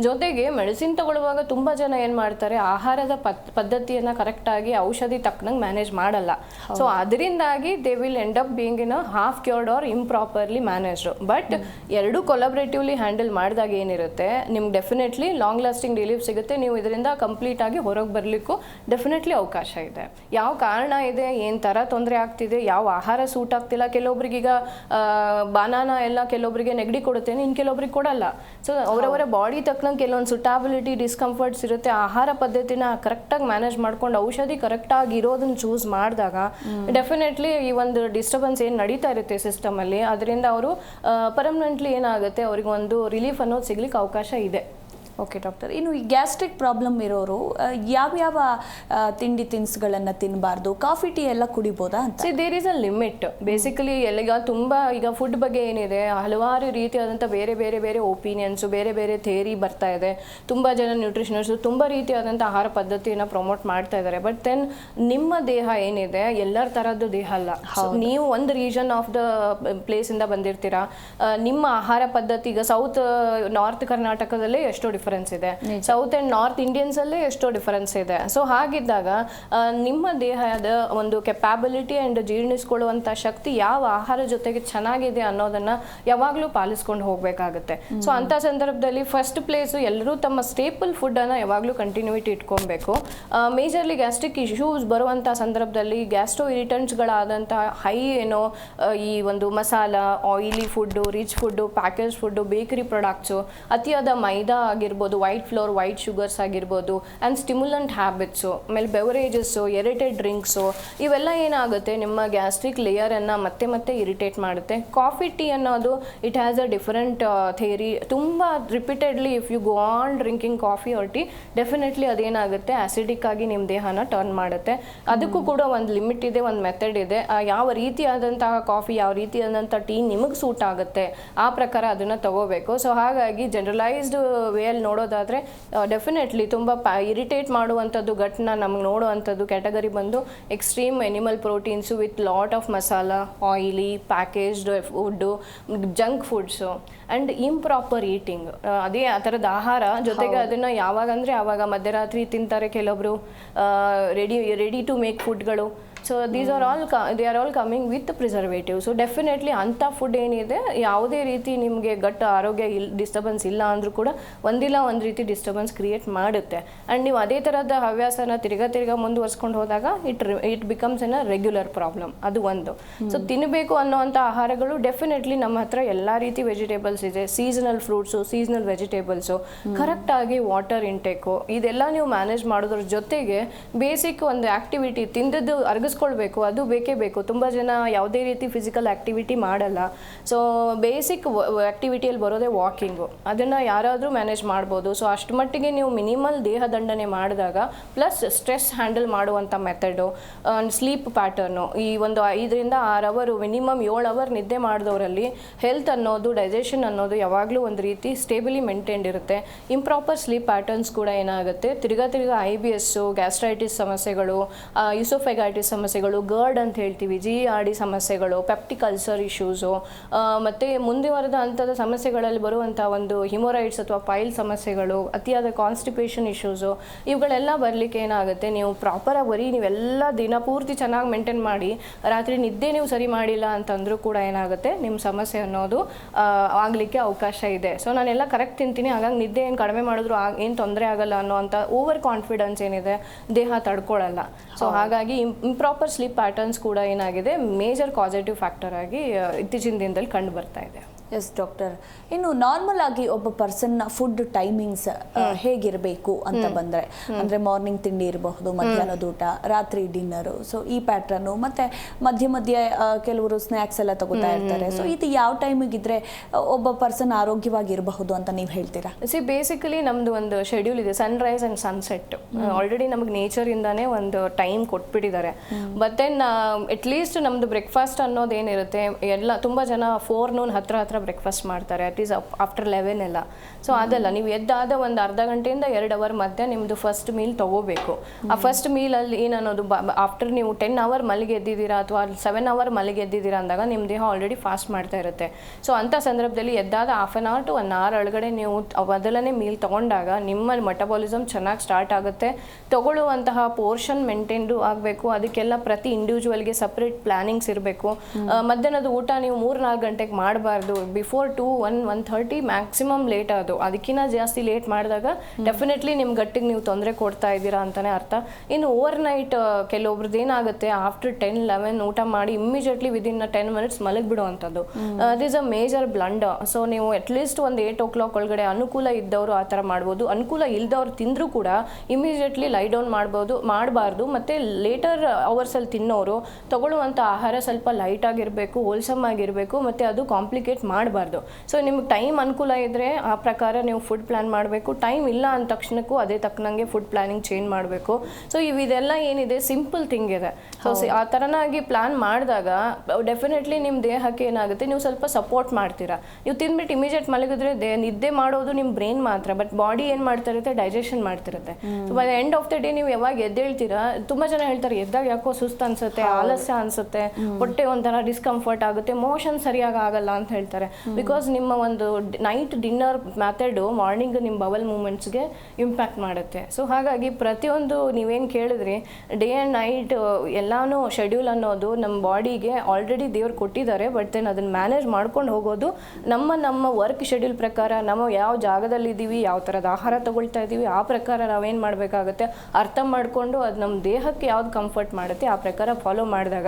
ಜೊತೆಗೆ ಮೆಡಿಸಿನ್ ತೊಗೊಳ್ಳುವಾಗ ತುಂಬ ಜನ ಏನು ಮಾಡ್ತಾರೆ, ಆಹಾರದ ಪದ್ಧತಿಯನ್ನು ಕರೆಕ್ಟಾಗಿ ಔಷಧಿ ತಕ್ಕನಂಗೆ ಮ್ಯಾನೇಜ್ ಮಾಡಲ್ಲ. ಸೊ ಅದರಿಂದಾಗಿ they will end up being in half cured or improperly managed. But ಎರಡೂ ಕೊಲಾಬ್ರೇಟಿವ್ಲಿ ಹ್ಯಾಂಡಲ್ ಮಾಡಿದಾಗ ಏನಿರುತ್ತೆ, ನಿಮ್ಗೆ ಡೆಫಿನೆಟ್ಲಿ ಲಾಂಗ್ ಲಾಸ್ಟಿಂಗ್ ರಿಲೀಫ್ ಸಿಗುತ್ತೆ. ನೀವು ಇದರಿಂದ ಕಂಪ್ಲೀಟಾಗಿ ಹೊರಗೆ ಬರಲಿಕ್ಕೂ ಡೆಫಿನೆಟ್ಲಿ ಅವಕಾಶ ಇದೆ. ಯಾವ ಕಾರಣ ಇದೆ, ಏನು ಥರ ತೊಂದರೆ ಆಗ್ತಿದೆ, ಯಾವ ಆಹಾರ ಸೂಟ್ ಆಗ್ತಿಲ್ಲ, ಕೆಲವೊಬ್ರಿಗೀಗ ಬಾನಾನ ಎಲ್ಲ ಕೆಲವೊಬ್ಬರಿಗೆ ನೆಗಡಿ ಕೊಡುತ್ತೆ, ಇನ್ನು ಕೆಲವೊಬ್ರಿಗೆ ಕೊಡಲ್ಲ. ಸೊ ಅವರವರ ಬಾಡಿ ತಕ್ಕನಂಗೆ ಕೆಲವೊಂದು ಸುಟಾಬಿಲಿಟಿ, ಡಿಸ್ಕಂಫರ್ಟ್ಸ್ ಇರುತ್ತೆ. ಆಹಾರ ಪದ್ಧತಿನ ಕರೆಕ್ಟಾಗಿ ಮ್ಯಾನೇಜ್ ಮಾಡ್ಕೊಂಡು ಔಷಧಿ ಕರೆಕ್ಟಾಗಿ ಇರೋದನ್ನ ಚೂಸ್ ಮಾಡಿದಾಗ ಡೆಫಿನೆಟ್ಲಿ ಈ ಒಂದು ಡಿಸ್ಟರ್ಬೆನ್ಸ್ ಏನು ನಡೀತಾ ಇರುತ್ತೆ ಸಿಸ್ಟಮಲ್ಲಿ, ಅದರಿಂದ ಅವರು ಪರ್ಮನೆಂಟ್ಲಿ ಏನಾಗುತ್ತೆ, ಅವ್ರಿಗೆ ಒಂದು ರಿಲೀಫ್ ಅನ್ನೋದು ಸಿಗ್ಲಿಕ್ಕೆ ಅವಕಾಶ ಇದೆ. ಓಕೆ ಡಾಕ್ಟರ್, ಇನ್ನು ಈ ಗ್ಯಾಸ್ಟ್ರಿಕ್ ಪ್ರಾಬ್ಲಮ್ ಇರೋರು ಯಾವ್ಯಾವ ತಿಂಡಿ ತಿನಿಸುಗಳನ್ನು ತಿನ್ನಬಾರ್ದು, ಕಾಫಿ ಟೀ ಎಲ್ಲ ಕುಡಿಬೋದಾ ಅಂತ? There is a limit. Basically ಈಗ ತುಂಬ ಈಗ ಫುಡ್ ಬಗ್ಗೆ ಏನಿದೆ, ಹಲವಾರು ರೀತಿಯಾದಂಥ ಬೇರೆ ಬೇರೆ ಬೇರೆ ಒಪಿನಿಯನ್ಸು, ಬೇರೆ ಬೇರೆ ಥಿಯರಿ ಬರ್ತಾ ಇದೆ. ತುಂಬ ಜನ ನ್ಯೂಟ್ರಿಷನಿಸ್ಟು ತುಂಬ ರೀತಿಯಾದಂಥ ಆಹಾರ ಪದ್ಧತಿಯನ್ನು ಪ್ರಮೋಟ್ ಮಾಡ್ತಾ ಇದ್ದಾರೆ. ಬಟ್ ದೆನ್ ನಿಮ್ಮ ದೇಹ ಏನಿದೆ ಎಲ್ಲರ ಥರದ್ದು ದೇಹ ಅಲ್ಲ. ನೀವು ಒಂದು ರೀಜನ್ ಆಫ್ ದ ಪ್ಲೇಸಿಂದ ಬಂದಿರ್ತೀರಾ, ನಿಮ್ಮ ಆಹಾರ ಪದ್ಧತಿ ಈಗ ಸೌತ್ ನಾರ್ತ್ ಕರ್ನಾಟಕದಲ್ಲೇ ಎಷ್ಟೋ ಡಿಫರೆನ್ಸ್ ಇದೆ, ಸೌತ್ ಆ್ಯಂಡ್ ನಾರ್ತ್ ಇಂಡಿಯನ್ಸಲ್ಲೇ ಎಷ್ಟೋ ಡಿಫರೆನ್ಸ್ ಇದೆ. ಸೊ ಹಾಗಿದ್ದಾಗ ನಿಮ್ಮ ದೇಹದ ಒಂದು ಕೆಪಾಬಿಲಿಟಿ ಆ್ಯಂಡ್ ಜೀರ್ಣಿಸ್ಕೊಳ್ಳುವಂಥ ಶಕ್ತಿ ಯಾವ ಆಹಾರ ಜೊತೆಗೆ ಚೆನ್ನಾಗಿದೆ ಅನ್ನೋದನ್ನು ಯಾವಾಗಲೂ ಪಾಲಿಸ್ಕೊಂಡು ಹೋಗಬೇಕಾಗುತ್ತೆ. ಸೊ ಅಂಥ ಸಂದರ್ಭದಲ್ಲಿ ಫಸ್ಟ್ ಪ್ಲೇಸು ಎಲ್ಲರೂ ತಮ್ಮ ಸ್ಟೇಪಲ್ ಫುಡ್ಡನ್ನು ಯಾವಾಗಲೂ ಕಂಟಿನ್ಯೂಟಿ ಇಟ್ಕೊಬೇಕು. ಮೇಜರ್ಲಿ ಗ್ಯಾಸ್ಟ್ರಿಕ್ ಇಶ್ಯೂಸ್ ಬರುವಂಥ ಸಂದರ್ಭದಲ್ಲಿ ಗ್ಯಾಸ್ಟ್ರೋ ಇರಿಟೆಂಟ್ಸ್ಗಳಾದಂಥ ಹೈ ಈ ಒಂದು masala, oily food, rich food, package food, bakery products, ಅತಿಯಾದ ಮೈದಾ ಆಗಿರ್ಬೋದು, ವೈಟ್ ಫ್ಲೋರ್, ವೈಟ್ ಶುಗರ್ಸ್ ಆಗಿರ್ಬೋದು, ಆ್ಯಂಡ್ ಸ್ಟಿಮ್ಯುಲೆಂಟ್ ಹ್ಯಾಬಿಟ್ಸು, ಆಮೇಲೆ ಬೆವರೇಜಸ್ಸು, ಎರಿಟೆಡ್ ಡ್ರಿಂಕ್ಸು, ಇವೆಲ್ಲ ಏನಾಗುತ್ತೆ ನಿಮ್ಮ ಗ್ಯಾಸ್ಟ್ರಿಕ್ ಲೇಯರನ್ನು ಮತ್ತೆ ಮತ್ತೆ ಇರಿಟೇಟ್ ಮಾಡುತ್ತೆ. ಕಾಫಿ ಟೀ ಅನ್ನೋದು it has a different theory. ತುಂಬ repeatedly if you go on drinking coffee or tea, definitely ಅದೇನಾಗುತ್ತೆ ಆಸಿಡಿಕ್ ಆಗಿ ನಿಮ್ಮ ದೇಹನ ಟರ್ನ್ ಮಾಡುತ್ತೆ. ಅದಕ್ಕೂ ಕೂಡ ಒಂದು ಲಿಮಿಟ್ ಇದೆ, ಒಂದು ಮೆಥಡ್ ಇದೆ. ಯಾವ ರೀತಿಯಾದಂತಹ ಕಾಫಿ, ಯಾವ ರೀತಿಯಾದಂಥ ಟೀ ನಿಮಗೆ ಸೂಟ್ ಆಗುತ್ತೆ ಆ ಪ್ರಕಾರ ಅದನ್ನು ತಗೋಬೇಕು. ಸೊ ಹಾಗಾಗಿ ಜನರಲೈಸ್ಡ್ ವೇಯಲ್ಲಿ ನೋಡೋದಾದರೆ ಡೆಫಿನೆಟ್ಲಿ ತುಂಬ ಇರಿಟೇಟ್ ಮಾಡುವಂಥದ್ದು ಗಟ್ನ ನಮ್ಗೆ ನೋಡುವಂಥದ್ದು ಕ್ಯಾಟಗರಿ ಬಂದು extreme animal proteins with lot of masala, oily, packaged food, junk foods and improper eating. ಅದೇ ಆ ಥರದ ಆಹಾರ ಜೊತೆಗೆ ಅದನ್ನು ಯಾವಾಗಂದರೆ ಆವಾಗ ಮಧ್ಯರಾತ್ರಿ ತಿಂತಾರೆ ಕೆಲವೊಬ್ರು, ರೆಡಿ ಟು ಮೇಕ್ ಫುಡ್ಗಳು. So these are all coming with preservative. So definitely ಅಂಥ ಫುಡ್ ಏನಿದೆ ಯಾವುದೇ ರೀತಿ ನಿಮಗೆ ಗಟ್ ಆರೋಗ್ಯ ಡಿಸ್ಟರ್ಬೆನ್ಸ್ ಇಲ್ಲ ಅಂದರೂ ಕೂಡ ಒಂದಿಲ್ಲ ಒಂದು ರೀತಿ ಡಿಸ್ಟರ್ಬೆನ್ಸ್ ಕ್ರಿಯೇಟ್ ಮಾಡುತ್ತೆ. ಆ್ಯಂಡ್ ನೀವು ಅದೇ ಥರದ ಹವ್ಯಾಸನ ತಿರ್ಗಾ ಮುಂದುವರ್ಸ್ಕೊಂಡು ಹೋದಾಗ it becomes N a regular problem. ಅದು ಒಂದು. ಸೊ ತಿನ್ನಬೇಕು ಅನ್ನೋವಂಥ ಆಹಾರಗಳು ಡೆಫಿನೆಟ್ಲಿ ನಮ್ಮ ಹತ್ರ ಎಲ್ಲ ರೀತಿ ವೆಜಿಟೇಬಲ್ಸ್ ಇದೆ, ಸೀಸನಲ್ ಫ್ರೂಟ್ಸು, ಸೀಸನಲ್ ವೆಜಿಟೇಬಲ್ಸು, ಕರೆಕ್ಟಾಗಿ ವಾಟರ್ ಇಂಟೇಕು, ಇದೆಲ್ಲ ನೀವು ಮ್ಯಾನೇಜ್ ಮಾಡೋದ್ರ ಜೊತೆಗೆ ಬೇಸಿಕ್ ಒಂದು ಆ್ಯಕ್ಟಿವಿಟಿ ತಿಂದದ್ದು ಅರ್ಗಿಸ್ಕೊಳ್ಬೇಕು, ಅದು ಬೇಕೇ ಬೇಕು. ತುಂಬ ಜನ ಯಾವುದೇ ರೀತಿ ಫಿಸಿಕಲ್ ಆ್ಯಕ್ಟಿವಿಟಿ ಮಾಡಲ್ಲ. ಸೊ ಬೇಸಿಕ್ ಆ್ಯಕ್ಟಿವಿಟಿಯಲ್ಲಿ ಬರೋದೇ ವಾಕಿಂಗು, ಅದನ್ನು ಯಾರಾದರೂ ಮ್ಯಾನೇಜ್ ಮಾಡ್ಬೋದು. ಸೊ ಅಷ್ಟು ಮಟ್ಟಿಗೆ ನೀವು ಮಿನಿಮಲ್ ದೇಹ ದಂಡನೆ ಮಾಡಿದಾಗ ಪ್ಲಸ್ ಸ್ಟ್ರೆಸ್ ಹ್ಯಾಂಡಲ್ ಮಾಡುವಂಥ ಮೆಥಡು, ಸ್ಲೀಪ್ ಪ್ಯಾಟರ್ನು, ಈ ಒಂದು 5 ರಿಂದ 6 ಅವರ್ ಮಿನಿಮಮ್ 7 ಅವರ್ ನಿದ್ದೆ ಮಾಡಿದವರಲ್ಲಿ ಹೆಲ್ತ್ ಅನ್ನೋದು, ಡೈಜೆಷನ್ ಅನ್ನೋದು ಯಾವಾಗಲೂ ಒಂದು ರೀತಿ ಸ್ಟೇಬಲಿ ಮೇಂಟೈನ್ಡ್ ಇರುತ್ತೆ. ಇಂಪ್ರಾಪರ್ ಸ್ಲೀಪ್ ಪ್ಯಾಟರ್ನ್ಸ್ ಕೂಡ ಏನಾಗುತ್ತೆ ತಿರ್ಗಾ IBS, ಗ್ಯಾಸ್ಟ್ರೈಟಿಸ್ ಸಮಸ್ಯೆಗಳು, ಯೂಸೋಫೆಗೈಟಿಸ್ ಸಮಸ್ಯೆಗಳು, ಗರ್ಡ್ ಅಂತ ಹೇಳ್ತೀವಿ, GERD ಸಮಸ್ಯೆಗಳು, ಪೆಪ್ಟಿಕ್ ಅಲ್ಸರ್ ಇಶ್ಯೂಸು, ಮತ್ತು ಮುಂದುವರೆದ ಹಂತದ ಸಮಸ್ಯೆಗಳಲ್ಲಿ ಬರುವಂಥ ಒಂದು ಹಿಮೋರೈಡ್ಸ್ ಅಥವಾ ಪೈಲ್ ಸಮಸ್ಯೆಗಳು, ಅತಿಯಾದ ಕಾನ್ಸ್ಟಿಪೇಷನ್ ಇಶ್ಯೂಸು, ಇವುಗಳೆಲ್ಲ ಬರಲಿಕ್ಕೆ ಏನಾಗುತ್ತೆ ನೀವು ಪ್ರಾಪರಾಗಿ ನೀವೆಲ್ಲ ದಿನ ಪೂರ್ತಿ ಚೆನ್ನಾಗಿ ಮೇಂಟೈನ್ ಮಾಡಿ ರಾತ್ರಿ ನಿದ್ದೆ ನೀವು ಸರಿ ಮಾಡಿಲ್ಲ ಅಂತಂದರೂ ಕೂಡ ಏನಾಗುತ್ತೆ ನಿಮ್ಮ ಸಮಸ್ಯೆ ಅನ್ನೋದು ಆಗಲಿಕ್ಕೆ ಅವಕಾಶ ಇದೆ. ಸೊ ನಾನೆಲ್ಲ ಕರೆಕ್ಟ್ ತಿಂತೀನಿ ಹಾಗಾಗಿ ನಿದ್ದೆ ಏನು ಕಡಿಮೆ ಮಾಡಿದ್ರು ಏನು ತೊಂದರೆ ಆಗಲ್ಲ ಅನ್ನೋವಂಥ ಓವರ್ ಕಾನ್ಫಿಡೆನ್ಸ್ ಏನಿದೆ ದೇಹ ತಡ್ಕೊಳ್ಳಲ್ಲ. ಸೊ ಹಾಗಾಗಿ ಇಂಪ್ರಾಪರ್ ಸ್ಲೀಪ್ ಪ್ಯಾಟರ್ನ್ಸ್ ಕೂಡ ಏನಾಗಿದೆ ಮೇಜರ್ ಕಾಸೇಟಿವ್ ಫ್ಯಾಕ್ಟರ್ ಆಗಿ ಇತ್ತೀಚಿನ ದಿನದಲ್ಲಿ ಕಂಡು ಬರ್ತಾ ಇದೆ. ಎಸ್ ಡಾಕ್ಟರ್, ಇನ್ನು ನಾರ್ಮಲ್ ಆಗಿ ಒಬ್ಬ ಪರ್ಸನ್ನ ಫುಡ್ ಟೈಮಿಂಗ್ಸ್ ಹೇಗಿರಬೇಕು ಅಂತ ಬಂದರೆ, ಅಂದರೆ ಮಾರ್ನಿಂಗ್ ತಿಂಡಿ ಇರಬಹುದು, ಮಧ್ಯಾಹ್ನದ ಊಟ, ರಾತ್ರಿ ಡಿನ್ನರು, ಸೊ ಈ ಪ್ಯಾಟ್ರನ್ನು, ಮತ್ತು ಮಧ್ಯೆ ಕೆಲವರು ಸ್ನ್ಯಾಕ್ಸ್ ಎಲ್ಲ ತಗೋತಾ ಇರ್ತಾರೆ. ಸೊ ಇದು ಯಾವ ಟೈಮಿಗಿದ್ರೆ ಒಬ್ಬ ಪರ್ಸನ್ ಆರೋಗ್ಯವಾಗಿರಬಹುದು ಅಂತ ನೀವು ಹೇಳ್ತೀರಾ? ಬೇಸಿಕಲಿ ನಮ್ಮದು ಒಂದು ಶೆಡ್ಯೂಲ್ ಇದೆ, ಸನ್ರೈಸ್ ಆ್ಯಂಡ್ ಸನ್ಸೆಟ್. ಆಲ್ರೆಡಿ ನಮಗೆ ನೇಚರಿಂದಾನೇ ಒಂದು ಟೈಮ್ ಕೊಟ್ಬಿಟ್ಟಿದ್ದಾರೆ. ಬಟ್ ದೆನ್ ಅಟ್ಲೀಸ್ಟ್ ನಮ್ಮದು ಬ್ರೇಕ್ಫಾಸ್ಟ್ ಅನ್ನೋದೇನಿರುತ್ತೆ, ಎಲ್ಲ ತುಂಬ ಜನ 4 noon ಹತ್ರ ಬ್ರೇಕ್ಫಾಸ್ಟ್ ಮಾಡ್ತಾರೆ, ಅಟ್ ಈಸ್ ಆಫ್ಟರ್ 11 ಎಲ್ಲ. ಸೊ ಅದಲ್ಲ, ನೀವು ಎದ್ದಾದ ಒಂದು ಅರ್ಧ ಗಂಟೆಯಿಂದ 2 ಅವರ್ ಮಧ್ಯೆ ನಿಮ್ಮದು ಫಸ್ಟ್ ಮೀಲ್ ತೊಗೋಬೇಕು. ಆ ಫಸ್ಟ್ ಮೀಲಲ್ಲಿ ಏನನ್ನೋದು ಆಫ್ಟರ್ ನೀವು 10 ಅವರ್ ಮಲ್ಲಿಗೆ ಎದ್ದಿದ್ದೀರಾ ಅಥವಾ 7 ಅವರ್ ಮಲ್ಲಿಗೆ ಎದ್ದಿದ್ದೀರಾ ಅಂದಾಗ ನಿಮ್ಮ ದೇಹ ಆಲ್ರೆಡಿ ಫಾಸ್ಟ್ ಮಾಡ್ತಾ ಇರುತ್ತೆ. ಸೊ ಅಂಥ ಸಂದರ್ಭದಲ್ಲಿ ಎದ್ದಾದ 1/2 hour to 1 hour ಒಳಗಡೆ ನೀವು ಮೊದಲನೇ ಮೀಲ್ ತೊಗೊಂಡಾಗ ನಿಮ್ಮ ಮೆಟಬಾಲಿಸಮ್ ಚೆನ್ನಾಗಿ ಸ್ಟಾರ್ಟ್ ಆಗುತ್ತೆ. ತೊಗೊಳ್ಳುವಂತಹ ಪೋರ್ಷನ್ ಮೇಂಟೈನ್ಡು ಆಗಬೇಕು. ಅದಕ್ಕೆಲ್ಲ ಪ್ರತಿ ಇಂಡಿವಿಜುವಲ್ಗೆ ಸಪ್ರೇಟ್ ಪ್ಲಾನಿಂಗ್ಸ್ ಇರಬೇಕು. ಮಧ್ಯಾಹ್ನದ ಊಟ ನೀವು 3-4 ಗಂಟೆಗೆ ಮಾಡಬಾರ್ದು, ಬಿಫೋರ್ 1:30 ಮ್ಯಾಕ್ಸಿಮಮ್ ಲೇಟ್ ಅದು. ಅದಕ್ಕಿಂತ ಜಾಸ್ತಿ ಲೇಟ್ ಮಾಡಿದಾಗ ಡೆಫಿನೆಟ್ಲಿ ನಿಮ್ಮ ಗಟ್ಟಿಗೆ ನೀವು ತೊಂದರೆ ಕೊಡ್ತಾ ಇದ್ದೀರಾ ಅಂತಲೇ ಅರ್ಥ. ಇನ್ನು ಓವರ್ ನೈಟ್ ಕೆಲವೊಬ್ರದ್ದು ಏನಾಗುತ್ತೆ, ಆಫ್ಟರ್ 10-11 ಊಟ ಮಾಡಿ ಇಮ್ಮಿಡಿಯೇಟ್ಲಿ ವಿದಿನ್ 10 minutes ಮಲಗಿಬಿಡುವಂಥದ್ದು. It is a major blunder. So ನೀವು ಅಟ್ಲೀಸ್ಟ್ ಒಂದು 8 o'clock ಒಳಗಡೆ ಅನುಕೂಲ ಇದ್ದವರು ಆ ಥರ ಮಾಡ್ಬೋದು. ಅನುಕೂಲ ಇಲ್ದವ್ರು ತಿಂದರೂ ಕೂಡ ಇಮಿಡಿಯೇಟ್ಲಿ ಲೈ ಡೌನ್ ಮಾಡಬಾರ್ದು. ಮತ್ತು ಲೇಟರ್ ಅವರ್ಸಲ್ಲಿ ತಿನ್ನೋರು ತಗೊಳ್ಳುವಂಥ ಆಹಾರ ಸ್ವಲ್ಪ ಲೈಟ್ ಆಗಿರಬೇಕು, ಹೋಲ್ಸಮ್ ಆಗಿರಬೇಕು, ಮತ್ತು ಅದು ಕಾಂಪ್ಲಿಕೇಟ್ ಮಾಡಬಾರ್ದು. ಸೊ ನಿಮ್ಗೆ ಟೈಮ್ ಅನುಕೂಲ ಇದ್ದರೆ ಆ ಪ್ರಕಾರ ನೀವು ಫುಡ್ ಪ್ಲ್ಯಾನ್ ಮಾಡಬೇಕು. ಟೈಮ್ ಇಲ್ಲ ಅಂದ ತಕ್ಷಣಕ್ಕೂ ಅದೇ ತಕ್ಕನಂಗೆ ಫುಡ್ ಪ್ಲ್ಯಾನಿಂಗ್ ಚೇಂಜ್ ಮಾಡಬೇಕು. ಸೊ ಇದೆಲ್ಲ ಏನಿದೆ ಸಿಂಪಲ್ ಥಿಂಗ್ ಇದೆ. ಸೊ ಆ ಥರನಾಗಿ ಪ್ಲ್ಯಾನ್ ಮಾಡಿದಾಗ ಡೆಫಿನೆಟ್ಲಿ ನಿಮ್ಮ ದೇಹಕ್ಕೆ ಏನಾಗುತ್ತೆ, ನೀವು ಸ್ವಲ್ಪ ಸಪೋರ್ಟ್ ಮಾಡ್ತೀರಾ. ನೀವು ತಿಂದ್ಬಿಟ್ಟು ಇಮಿಡಿಯೇಟ್ ಮಲಗಿದ್ರೆ ನಿದ್ದೆ ಮಾಡೋದು ನಿಮ್ಮ ಬ್ರೈನ್ ಮಾತ್ರ, ಬಟ್ ಬಾಡಿ ಏನು ಮಾಡ್ತಿರುತ್ತೆ, ಡೈಜೆಷನ್ ಮಾಡ್ತಿರುತ್ತೆ. So by the end of the day ನೀವು ಯಾವಾಗ ಎದ್ದೇಳ್ತೀರಾ, ತುಂಬ ಜನ ಹೇಳ್ತಾರೆ ಎದ್ದಾಗ ಯಾಕೋ ಸುಸ್ತು ಅನ್ಸುತ್ತೆ, ಆಲಸ್ಯ ಅನ್ಸುತ್ತೆ, ಹೊಟ್ಟೆ ಒಂಥರ ಡಿಸ್ಕಂಫರ್ಟ್ ಆಗುತ್ತೆ, ಮೋಷನ್ ಸರಿಯಾಗಿ ಆಗಲ್ಲ ಅಂತ ಹೇಳ್ತಾರೆ. ಬಿಕಾಸ್ ನಿಮ್ಮ ಒಂದು ನೈಟ್ ಡಿನ್ನರ್ ಮೆಥಡು ಮಾರ್ನಿಂಗ್ ನಿಮ್ಮ ಬವಲ್ ಮೂಮೆಂಟ್ಸ್ಗೆ ಇಂಪ್ಯಾಕ್ಟ್ ಮಾಡುತ್ತೆ. ಸೊ ಹಾಗಾಗಿ ಪ್ರತಿಯೊಂದು ನೀವೇನು ಕೇಳಿದ್ರಿ ಡೇ ಆ್ಯಂಡ್ ನೈಟ್ ಎಲ್ಲಾನು ಶೆಡ್ಯೂಲ್ ಅನ್ನೋದು ನಮ್ಮ ಬಾಡಿಗೆ ಆಲ್ರೆಡಿ ದೇವ್ರು ಕೊಟ್ಟಿದ್ದಾರೆ. ಬಟ್ ದೆನ್ ಅದನ್ನು ಮ್ಯಾನೇಜ್ ಮಾಡ್ಕೊಂಡು ಹೋಗೋದು ನಮ್ಮ ವರ್ಕ್ ಶೆಡ್ಯೂಲ್ ಪ್ರಕಾರ, ನಾವು ಯಾವ ಜಾಗದಲ್ಲಿದ್ದೀವಿ, ಯಾವ ಥರದ ಆಹಾರ ತಗೊಳ್ತಾ ಇದ್ದೀವಿ, ಆ ಪ್ರಕಾರ ನಾವೇನು ಮಾಡಬೇಕಾಗುತ್ತೆ ಅರ್ಥ ಮಾಡಿಕೊಂಡು ಅದು ನಮ್ಮ ದೇಹಕ್ಕೆ ಯಾವ್ದು ಕಂಫರ್ಟ್ ಮಾಡುತ್ತೆ ಆ ಪ್ರಕಾರ ಫಾಲೋ ಮಾಡಿದಾಗ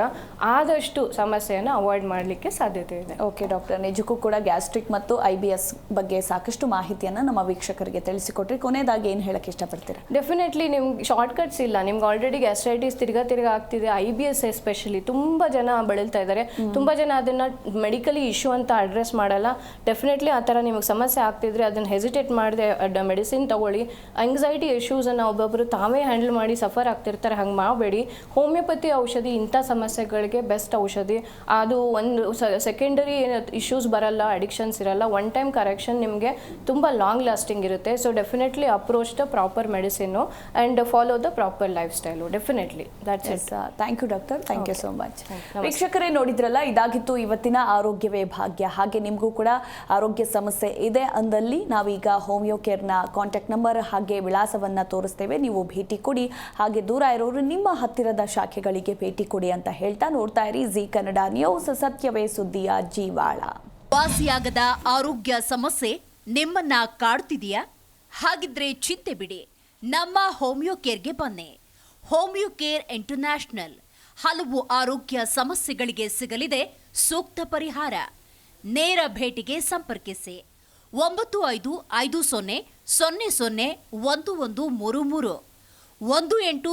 ಆದಷ್ಟು ಸಮಸ್ಯೆಯನ್ನು ಅವಾಯ್ಡ್ ಮಾಡಲಿಕ್ಕೆ ಸಾಧ್ಯತೆ ಇದೆ. ಓಕೆ ಡಾಕ್ಟರ್, ನಿಜಕ್ಕೂ ಕೂಡ ಗ್ಯಾಸ್ಟ್ರಿಕ್ ಮತ್ತು IBS ಬಗ್ಗೆ ಸಾಕಷ್ಟು ಮಾಹಿತಿಯನ್ನು ನಮ್ಮ ವೀಕ್ಷಕರಿಗೆ ತಿಳಿಸಿಕೊಟ್ರಿ. ಕೊನೆಯದಾಗಿ ಏನು ಹೇಳಕ್ಕೆ ಇಷ್ಟಪಡ್ತೀರಾ? ಡೆಫಿನೆಟ್ಲಿ ನಿಮ್ಗೆ ಶಾರ್ಟ್ಕಟ್ಸ್ ಇಲ್ಲ. ನಿಮ್ಗೆ ಆಲ್ರೆಡಿ ಗ್ಯಾಸ್ಟ್ರೈಟಿಸ್ ತಿರ್ಗಾ ಆಗ್ತಿದೆ, IBS ಎಸ್ಪೆಷಲಿ ತುಂಬ ಜನ ಬಳಲ್ತಾ ಇದ್ದಾರೆ. ತುಂಬ ಜನ ಅದನ್ನು ಮೆಡಿಕಲಿ ಇಶ್ಯೂ ಅಂತ ಅಡ್ರೆಸ್ ಮಾಡಲ್ಲ. ಡೆಫಿನೆಟ್ಲಿ ಆ ಥರ ನಿಮಗೆ ಸಮಸ್ಯೆ ಆಗ್ತಿದ್ರೆ ಅದನ್ನು ಹೆಸಿಟೇಟ್ ಮಾಡದೆ ಮೆಡಿಸಿನ್ ತಗೊಳ್ಳಿ. ಆಂಗ್ಸೈಟಿ ಇಶ್ಯೂಸನ್ನು ಒಬ್ಬೊಬ್ಬರು ತಾವೇ ಹ್ಯಾಂಡಲ್ ಮಾಡಿ ಸಫರ್ ಆಗ್ತಿರ್ತಾರೆ, ಹಂಗೆ ಮಾಡಬೇಡಿ. ಹೋಮಿಯೋಪತಿ ಔಷಧಿ ಇಂಥ ಸಮಸ್ಯೆಗಳಿಗೆ ಬೆಸ್ಟ್ ಔಷಧಿ. ಅದು ಒಂದು ಸೆಕೆಂಡರಿ ಇಶ್ಯೂಸ್ ಬರಲ್ಲ, ಅಡಿಕ್ಷನ್ಸ್ ಇರಲ್ಲ, ಒನ್ ಟೈಮ್ ಕರೆಕ್ಷನ್ ನಿಮಗೆ ತುಂಬ ಲಾಂಗ್ ಲಾಸ್ಟಿಂಗ್ ಇರುತ್ತೆ. So definitely approach the proper medicine and follow the proper lifestyle. Definitely that's it. Thank you doctor, thank you so much. ವೀಕ್ಷಕರೇ ನೋಡಿದ್ರಲ್ಲ, ಇದಾಗಿತ್ತು ಇವತ್ತಿನ ಆರೋಗ್ಯವೇ ಭಾಗ್ಯ. ಹಾಗೆ ನಿಮಗೂ ಕೂಡ ಆರೋಗ್ಯ ಸಮಸ್ಯೆ ಇದೆ ಅಂದಲ್ಲಿ ನಾವೀಗ ಹೋಮಿಯೋ ಕೇರ್ನ ಕಾಂಟ್ಯಾಕ್ಟ್ ನಂಬರ್ ಹಾಗೆ ವಿಳಾಸವನ್ನು ತೋರಿಸ್ತೇವೆ, ನೀವು ಭೇಟಿ ಕೊಡಿ. ಹಾಗೆ ದೂರ ಇರೋರು ನಿಮ್ಮ ಹತ್ತಿರದ ಶಾಖೆಗಳಿಗೆ ಭೇಟಿ ಕೊಡಿ ಅಂತ ಹೇಳ್ತಾ ನೋಡ್ತಾ ಇರಿ ಜಿ ಕನ್ನಡ ನ್ಯೂಸ್, ಸತ್ಯವೇ ಸುದ್ದಿಯ ಜೀವಾಳ. ವಾಸಿಯಾಗದ ಆರೋಗ್ಯ ಸಮಸ್ಯೆ ನಿಮ್ಮನ್ನ ಕಾಡ್ತಿದೆಯಾ? ಹಾಗಿದ್ರೆ ಚಿಂತೆ ಬಿಡಿ, ನಮ್ಮ ಹೋಮಿಯೋ ಕೇರ್ಗೆ ಬನ್ನಿ. ಹೋಮಿಯೋ ಕೇರ್ ಇಂಟರ್ನ್ಯಾಷನಲ್ ಹಲವು ಆರೋಗ್ಯ ಸಮಸ್ಯೆಗಳಿಗೆ ಸಿಗಲಿದೆ ಸೂಕ್ತ ಪರಿಹಾರ. ನೇರ ಭೇಟಿಗೆ ಸಂಪರ್ಕಿಸಿ 9550001133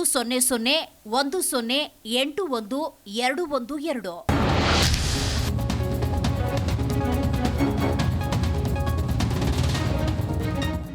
1800 10811212.